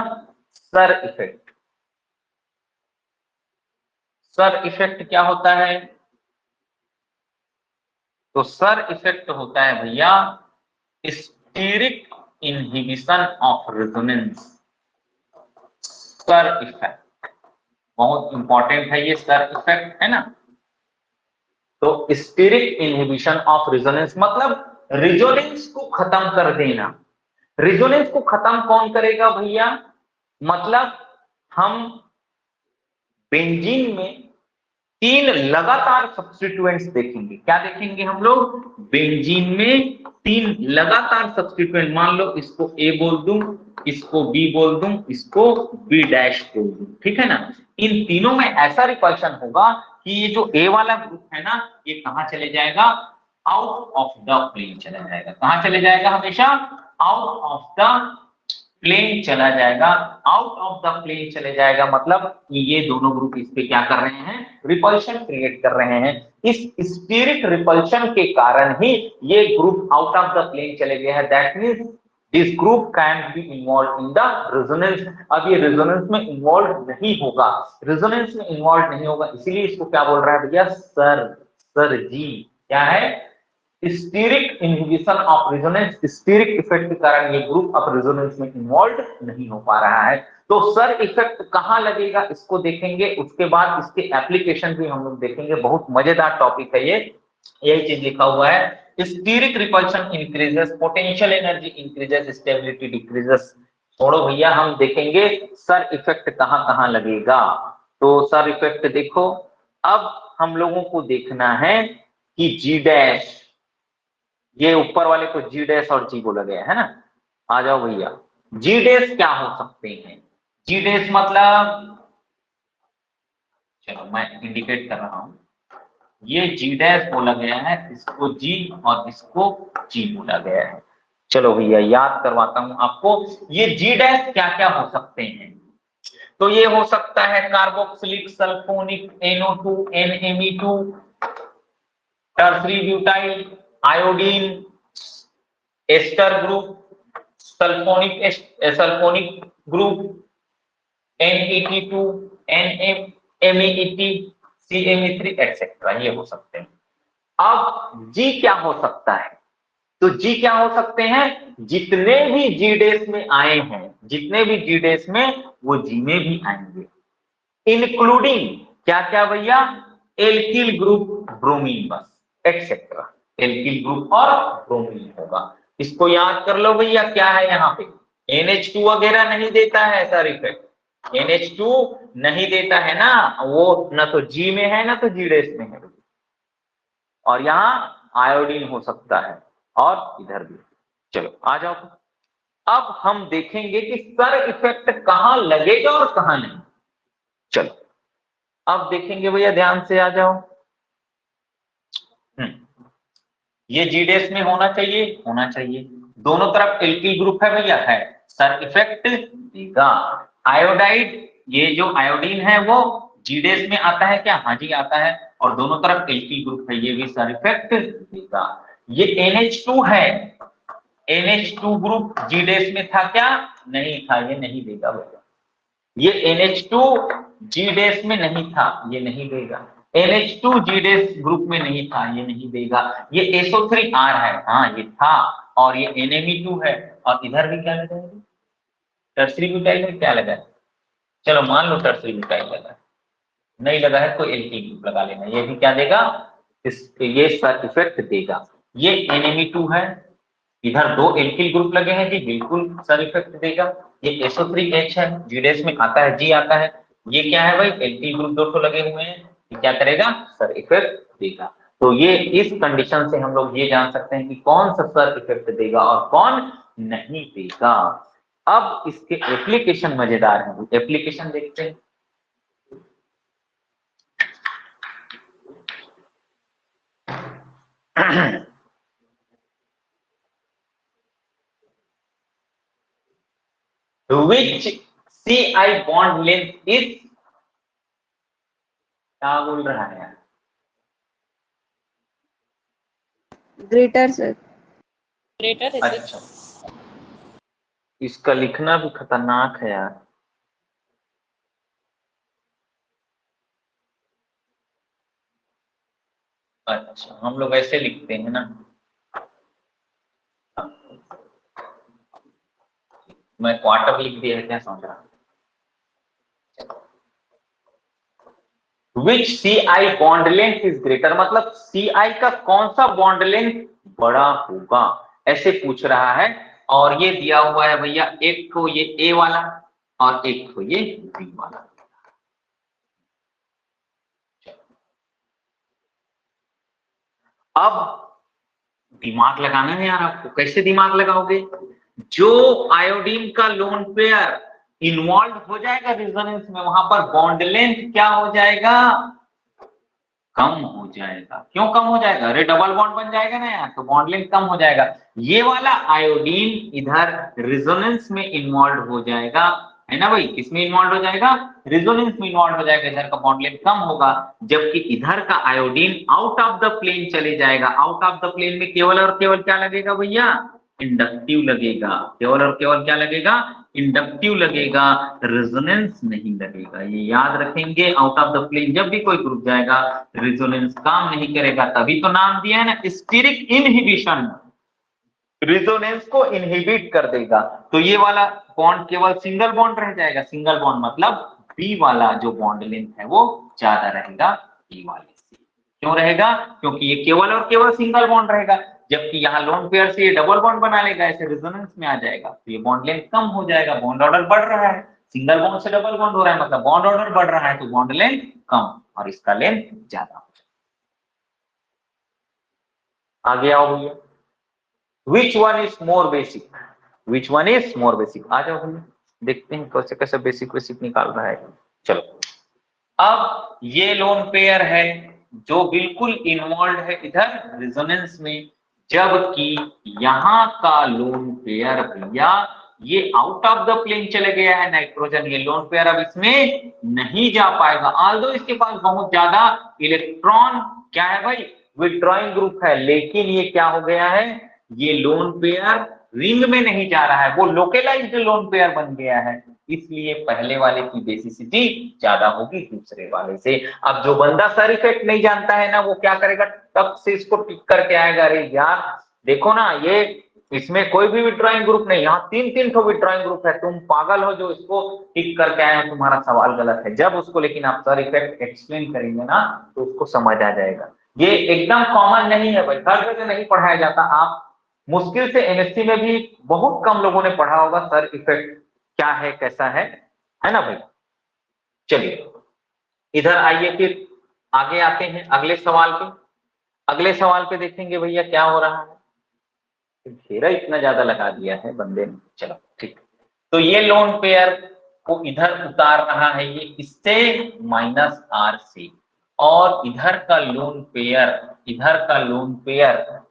सर इफेक्ट। सर इफेक्ट क्या होता है, तो सर इफेक्ट होता है भैया steric inhibition of resonance. SIR effect बहुत इंपॉर्टेंट है, ये सर इफेक्ट है ना। तो स्टीरिक इनहिबिशन ऑफ रेजोनेंस मतलब रेजोनेंस को खत्म कर देना। रेजोनेंस को खत्म कौन करेगा भैया, मतलब हम बेंजीन में 3 लगातार सब्स्टिट्यूएंट्स देखेंगे। क्या देखेंगे हम लोग, बेंजीन में 3 लगातार सब्स्टिट्यूएंट। मान लो इसको ए बोल दूं, इसको बी बोल दूं, इसको बी डैश बोल दूं, ठीक है ना। इन तीनों में ऐसा रिपल्शन होगा कि ये जो ए वाला ग्रुप है ना, ये कहां चले जाएगा, आउट ऑफ द प्लेन चला जाएगा। कहां चले जाएगा, हमेशा आउट ऑफ द प्लेन चला जाएगा। आउट ऑफ द प्लेन चले जाएगा मतलब ये दोनों ग्रुप इस पे क्या कर रहे हैं, रिपल्शन क्रिएट कर रहे हैं। इस स्टीरिक रिपल्शन के कारण ही ये group out of the plane चले गए हैं। That means this group can be involve in the resonance. अब ये रेजोनेंस में इन्वॉल्व नहीं होगा, रेजोनेंस में इन्वॉल्व नहीं होगा, इसीलिए इसको क्या बोल रहा है भैया, सर जी। क्या है, steric inhibition of resonance, steric effect के कारण ये ग्रुप अब रेजोनेंस में इन्वॉल्व नहीं हो पा रहा है। तो सर इफेक्ट कहां लगेगा इसको देखेंगे, उसके बाद इसके एप्लीकेशन भी हम लोग देखेंगे। बहुत मजेदार टॉपिक है ये, यही चीज लिखा हुआ है, steric repulsion increases, potential energy increases, stability decreases. छोड़ो भैया, हम देखेंगे सर इफेक्ट कहां कहां लगेगा। तो सर इफेक्ट देखो, अब हम लोगों को देखना है कि जी डैश, ये ऊपर वाले को जी डैश और जी बोला गया है ना। आ जाओ भैया, जी डैश क्या हो सकते हैं, जी डैश मतलब, चलो मैं इंडिकेट कर रहा हूं, ये जी डैश बोला गया है, इसको जी और इसको जी बोला गया है। चलो भैया याद करवाता हूं आपको, ये जी डैश क्या क्या हो सकते हैं। तो ये हो सकता है carboxylic, sulphonic, NO2, NMe2, tertiary butyl, iodine, ester group, sulphonic group, NET2, MEET, CME3 etcetera, ये हो सकते हैं। अब जी क्या हो सकता है, तो जी क्या हो सकते हैं, जितने भी जी डेस में आए हैं, जितने भी जी डेस में, वो जी में भी आएंगे, इंक्लूडिंग क्या क्या भैया, एल्किल ग्रुप, ब्रोमीन, बस एक्सेट्रा, एल्किल ग्रुप और ब्रोमीन होगा। इसको याद कर लो भैया, क्या है यहाँ पे, NH2 वगैरह नहीं देता है सर इफेक्ट, NH2 नहीं देता है ना, वो ना तो जी में है ना तो जी डेस में है, और यहाँ आयोडीन हो सकता है और इधर भी। चलो आ जाओ, अब हम देखेंगे कि सर इफेक्ट कहां लगेगा और कहां नहीं। चलो अब देखेंगे भैया, ध्यान से आ जाओ। ये जी डेस में होना चाहिए, होना चाहिए, दोनों तरफ एल्किल ग्रुप है भैया, है, सर इफेक्ट देगा। आयोडाइड, ये जो आयोडीन है वो जी डेस में आता है क्या, हाँ जी आता है, और दोनों तरफ एल्किल ग्रुप है, ये भी सर इफेक्ट देगा। ये NH2 है, NH2 ग्रुप जी डेस में था क्या, नहीं था, ये नहीं देगा भैया। ये NH2 जी डेस में नहीं था, ये नहीं देगा। NH2 जी डेस ग्रुप में नहीं था, ये नहीं देगा। ये SO3R है, हाँ ये था, और ये NMe2 है, और इधर भी क्या लगा है, टर्सरी ब्यूटाइल है, क्या लगा है, चलो मान लो टर्सरी ब्यूटाइल लगा है, नहीं लगा है कोई एल्किल ग्रुप लगा लेना, ये भी क्या देगा, ये सर इफेक्ट देगा। ये NMe2 है, इधर 2 एल्किल ग्रुप लगे हैं जी, बिल्कुल सर इफेक्ट देगा। ये SO3H है, जी डेस में आता है, जी आता है। ये क्या है भाई, एल्किल ग्रुप 2 लगे हुए हैं, ये क्या करेगा, सर इफेक्ट देगा। तो ये इस कंडीशन से हम लोग ये जान सकते हैं कि कौन सा सर इफेक्ट देगा और कौन नहीं देगा। अब इसके एप्लीकेशन मजेदार है, एप्लीकेशन देखते हैं। Which CI bond length is, क्या बोल रहा है यार? Greater sir. ग्रेटर है सर। अच्छा, इसका लिखना भी खतरनाक है यार। अच्छा, हम लोग ऐसे लिखते हैं ना, मैं क्वार्टर लिख दिया है, क्या समझ रहा? Which CI bond length is greater, मतलब CI का कौन सा बॉन्ड लेंथ बड़ा होगा, ऐसे पूछ रहा है। और ये दिया हुआ है भैया, एक तो ये A वाला और एक तो ये B वाला। अब दिमाग लगाना है यार आपको, कैसे दिमाग लगाओगे? जो आयोडीन का लोन पेयर इन्वॉल्व हो जाएगा रेजोनेंस में, वहां पर बॉन्ड लेंथ क्या हो जाएगा? कम हो जाएगा। क्यों कम हो जाएगा? अरे डबल बॉन्ड बन जाएगा ना यार, तो बॉन्ड लेंथ कम हो जाएगा। ये वाला आयोडीन इधर रेजोनेंस में इन्वॉल्व हो जाएगा, है ना भाई? किसमें इन्वॉल्व हो जाएगा? रेजोनेंस में इन्वॉल्व हो जाएगा, इधर का बॉन्ड लेंथ कम होगा। जबकि इधर का iodine out of the plane चले जाएगा। आउट ऑफ द प्लेन में केवल और केवल क्या लगेगा भैया? इंडक्टिव लगेगा। केवल और केवल क्या लगेगा? इंडक्टिव लगेगा, रेजोनेंस नहीं लगेगा। ये याद रखेंगे, आउट ऑफ द प्लेन जब भी कोई ग्रुप जाएगा रेजोनेंस काम नहीं करेगा। तभी तो नाम दिया है ना स्टीरिक इनहिबिशन, रेजोनेंस को इनहिबिट कर देगा। तो ये वाला बॉन्ड केवल सिंगल बॉन्ड रह जाएगा। सिंगल बॉन्ड मतलब बी वाला जो बॉन्ड लेंथ है वो ज्यादा रहेगा ए वाले से। क्यों रहेगा? क्योंकि ये केवल और केवल सिंगल बॉन्ड रहेगा, जबकि यहाँ लोन पेयर से ये डबल बॉन्ड बना लेगा, ऐसे रेजोनेंस में आ जाएगा, तो ये बॉन्ड लेंथ कम हो जाएगा। बॉन्ड ऑर्डर बढ़ रहा है, सिंगल बॉन्ड से डबल बॉन्ड हो रहा है, मतलब बॉन्ड ऑर्डर बढ़ रहा है, तो बॉन्ड लेंथ कम और इसका लेंथ ज्यादा हो जाएगा। आगे आओ भैया, Which one is more basic? Which one is more basic? आ जाओ भैया, देखते हैं कैसे कैसे बेसिक बेसिक निकाल रहा है। चलो, अब ये लोन पेयर है जो बिल्कुल इन्वॉल्व है इधर रेजोनेंस में, जबकि यहाँ का लोन पेयर भैया ये आउट ऑफ द प्लेन चले गया है नाइट्रोजन। ये लोन पेयर अब इसमें नहीं जा पाएगा, ऑल्दो इसके पास बहुत ज्यादा इलेक्ट्रॉन क्या है भाई, विथड्रॉइंग ग्रुप है, लेकिन ये क्या हो गया है, ये लोन पेयर रिंग में नहीं जा रहा है, वो लोकेलाइज्ड लोन पेयर बन गया है। इसलिए पहले वाले की बेसिसिटी ज्यादा होगी दूसरे वाले से। अब जो बंदा सर इफेक्ट नहीं जानता है ना, वो क्या करेगा, तब से इसको टिक करके आएगा, अरे यार देखो ना, ये इसमें कोई भी विथड्रॉइंग ग्रुप नहीं, यहाँ तीन तीन ठो विथड्रॉइंग ग्रुप है, तुम पागल हो जो इसको टिक करके आए हो, तुम्हारा सवाल गलत है। जब उसको लेकिन आप सर इफेक्ट एक्सप्लेन करेंगे ना, तो उसको समझ आ जाएगा। ये एकदम कॉमन नहीं है भाई, हर जगह नहीं पढ़ाया जाता। आप मुश्किल से एमएससी में भी बहुत कम लोगों ने पढ़ा होगा सर इफेक्ट क्या है कैसा है ना भाई। चलिए इधर आइए, फिर आगे आते हैं अगले सवाल पे। अगले सवाल पे देखेंगे भैया क्या हो रहा है। घेरा इतना ज्यादा लगा दिया है बंदे ने, चलो ठीक। तो ये लोन पेयर को इधर उतार रहा है ये इससे -r से, और इधर का लोन पेयर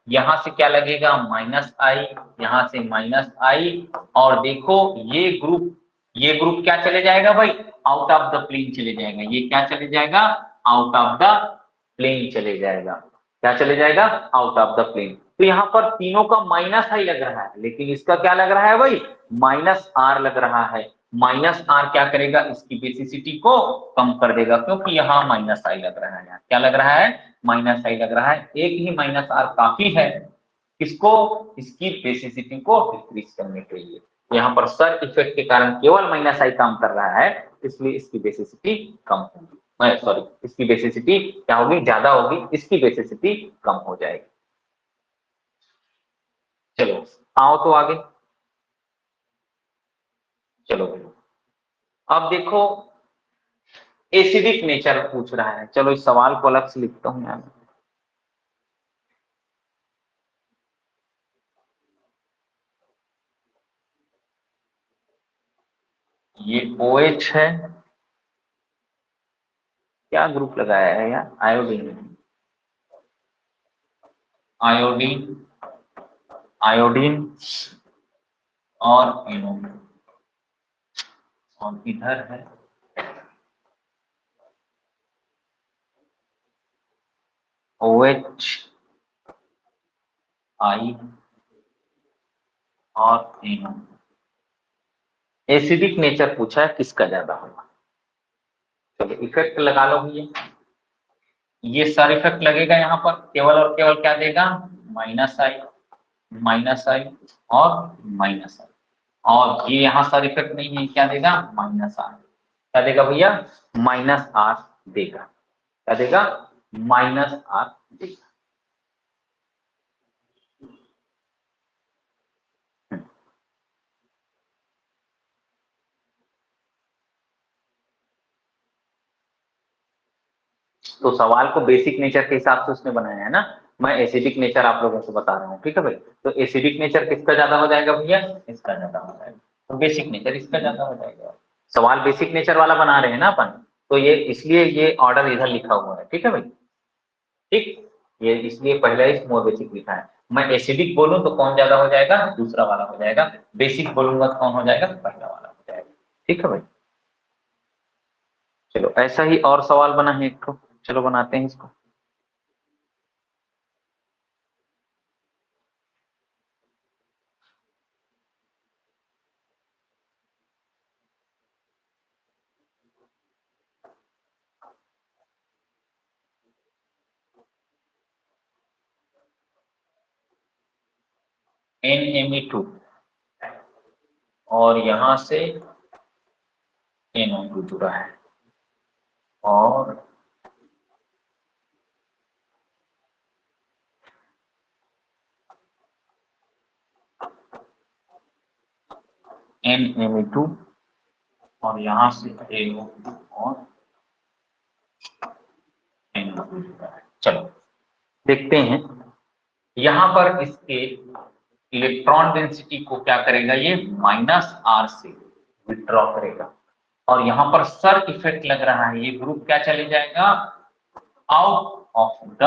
यहां से क्या लगेगा, -i, यहां से -i, और देखो ये ग्रुप क्या चले जाएगा भाई, आउट ऑफ द प्लेन चले जाएगा। ये क्या चले जाएगा, आउट ऑफ द प्लेन चले जाएगा। क्या चले जाएगा, आउट ऑफ द प्लेन। तो यहाँ पर तीनों का -i लग रहा है, लेकिन इसका क्या लग रहा है भाई, -r लग रहा है। -r क्या करेगा, इसकी बेसिसिटी को कम कर देगा, क्योंकि यहाँ -i लग रहा है। क्या लग रहा है, -i लग रहा है। एक ही -r काफी है किसको, इसकी बेसिसिटी को डिक्रीज करने के लिए। यहाँ पर सर इफेक्ट के कारण केवल -i काम कर रहा है, इसलिए इसकी बेसिसिटी कम होगी, सॉरी इसकी बेसिसिटी क्या होगी, ज्यादा होगी, इसकी बेसिसिटी कम हो जाएगी। चलो आओ तो आगे, चलो अब देखो एसिडिक नेचर पूछ रहा है। चलो इस सवाल को अलग से लिखता हूं मैं, ये OH है, क्या ग्रुप लगाया है यार, आयोडीन, आयोडीन, आयोडीन और NO, और इधर है OH, I और NO। एसिडिक नेचर पूछा है, किसका ज्यादा होगा। चलो इफेक्ट लगा लो भैया, ये सर इफेक्ट लगेगा यहाँ पर, केवल और केवल क्या देगा, -I, -I और -I, और ये यहाँ सर इफेक्ट नहीं है, क्या देगा, -R, क्या देगा भैया, -R देगा, क्या देगा, -R देगा। तो सवाल को बेसिक नेचर के हिसाब से उसने बनाया है ना, मैं एसिडिक नेचर आप लोगों को बता रहा हूँ, ठीक है भाई। तो एसिडिक नेचर किसका ज्यादा हो जाएगा भैया, इसका ज्यादा हो जाएगा, तो बेसिक नेचर इसका ज्यादा हो जाएगा। सवाल बेसिक नेचर वाला बना रहे हैं ना अपन, तो ये इसलिए ये ऑर्डर इधर लिखा हुआ है, ठीक है भाई, ठीक, ये इसलिए पहले ही मोर बेसिक लिखा है। मैं एसिडिक बोलूं तो कौन ज्यादा हो जाएगा, दूसरा वाला हो जाएगा, बेसिक बोलूंगा तो कौन हो जाएगा, पहला वाला हो जाएगा, ठीक है भाई। चलो ऐसा ही और सवाल बना है एक तो, चलो बनाते हैं इसको। NMe2 और यहां से NO2 जुड़ा है, और NMe2 और यहां से NO2 और NO2 जुड़ा है। चलो देखते हैं, यहां पर इसके इलेक्ट्रॉन डेंसिटी को क्या करेगा, ये -R से विथड्रॉ करेगा, और यहां पर सर इफेक्ट लग रहा है, ये ग्रुप क्या चले जाएगा, आउट ऑफ द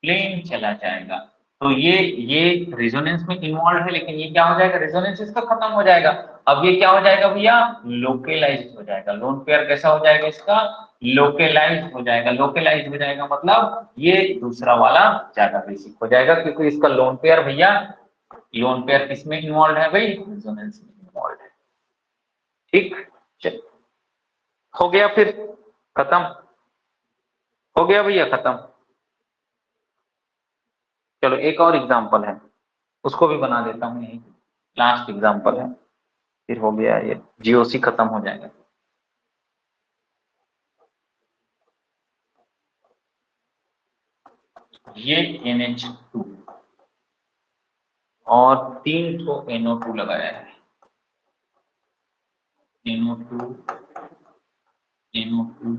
प्लेन चला जाएगा। तो ये रेजोनेंस में इन्वॉल्व है, लेकिन ये क्या हो जाएगा, रेजोनेंस इसका खत्म हो जाएगा। अब ये क्या हो जाएगा भैया, लोकेलाइज्ड हो जाएगा, लोन पेयर कैसा हो जाएगा इसका, लोकेलाइज्ड हो जाएगा, लोकेलाइज्ड हो जाएगा मतलब ये दूसरा वाला ज्यादा बेसिक हो जाएगा, क्योंकि इसका लोन पेयर भैया, लोन पेयर किसमें इन्वॉल्व है भाई, रेजोनेंस में इन्वॉल्व है, ठीक। चल हो गया, फिर खत्म हो गया भैया, खत्म। चलो एक और एग्जांपल है, उसको भी बना देता हूँ, यही लास्ट एग्जांपल है, फिर हो गया, ये जीओसी खत्म हो जाएगा। ये NH2 और 3 तो NO2 लगाया है, NO2, NO2,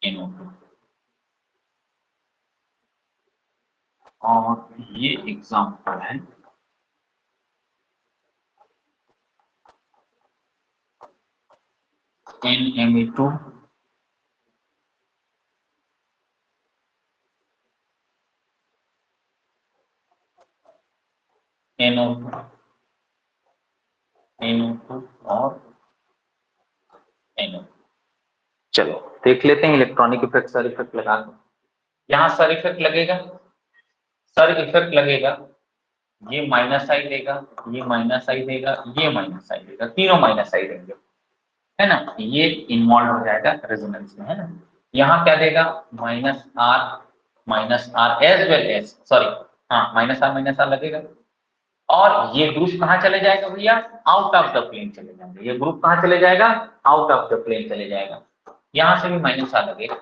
NO2, और ये एग्जांपल है NMe2, NO2, NO2 और NO2। चलो देख लेते हैं इलेक्ट्रॉनिक इफेक्ट, सर इफेक्ट लगा दो, यहाँ सर इफेक्ट लगेगा, सर इफेक्ट लगेगा, ये -I देगा, ये -I देगा, ये -I देगा, तीनों -I देंगे, है ना, ये इन्वॉल्व हो जाएगा रेजोनेंस में, है ना। यहाँ क्या देगा, -R as well as, sorry हाँ, -R लगेगा, और ये ग्रुप कहाँ चले जाएगा भैया, आउट ऑफ द प्लेन चले जाएंगे, ये ग्रुप कहाँ चले जाएगा, आउट ऑफ द प्लेन चले जाएगा, यहाँ से भी -R लगेगा,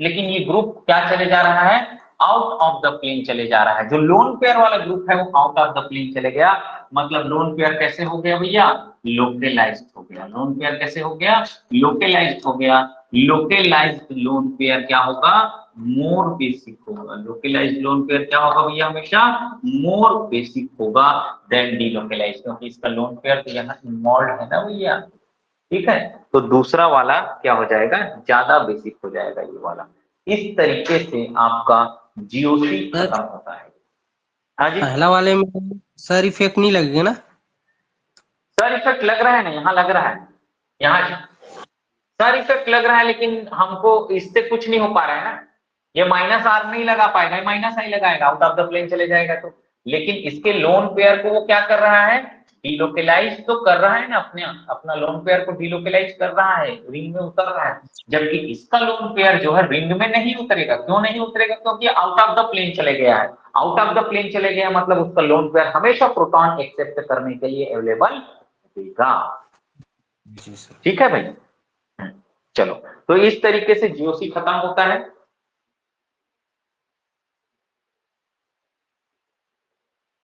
लेकिन ये ग्रुप क्या चले जा रहा है, आउट ऑफ द प्लेन चले जा रहा है। जो लोन पेयर वाला ग्रुप है वो आउट ऑफ द प्लेन चले गया, मतलब लोन पेयर कैसे हो गया भैया, लोकेलाइज्ड हो गया, लोन पेयर कैसे हो गया, लोकेलाइज्ड हो गया, लोकेलाइज्ड लोन पेयर क्या होगा, मोर बेसिक होगा। लोकलाइज्ड लोन पेयर क्या होगा भैया, हमेशा मोर बेसिक होगा देन डीलोकलाइज्ड, क्योंकि इसका लोन पेयर तो यहाँ इन्वॉल्व है ना भैया, ठीक है। तो दूसरा वाला क्या हो जाएगा, ज्यादा बेसिक हो जाएगा ये वाला। इस तरीके से आपका जीओसी सर खत्म होता है। हाँ जी पहला वाले में सर इफेक्ट नहीं लगेगा ना? सर, इफेक्ट लग रहा है ना, यहाँ लग रहा है, यहाँ सर इफेक्ट लग रहा है, लेकिन हमको इससे कुछ नहीं हो पा रहा है ना, ये माइनस आर नहीं लगा पाएगा, माइनस आई लगाएगा, आउट ऑफ द प्लेन चले जाएगा तो। लेकिन इसके लोन पेयर को वो क्या कर रहा है, डीलोकलाइज तो कर रहा है ना, अपना लोन पेयर को डीलोकलाइज कर रहा है, रिंग में उतर रहा है। जबकि इसका लोन पेयर जो है रिंग में नहीं उतरेगा। क्यों नहीं उतरेगा, क्योंकि आउट ऑफ द प्लेन चले गया है। आउट ऑफ द प्लेन चले गया मतलब उसका लोन पेयर हमेशा प्रोटॉन एक्सेप्ट करने के लिए अवेलेबल रहेगा। जी सर। ठीक है भाई, चलो, तो इस तरीके से जीओसी खत्म होता है।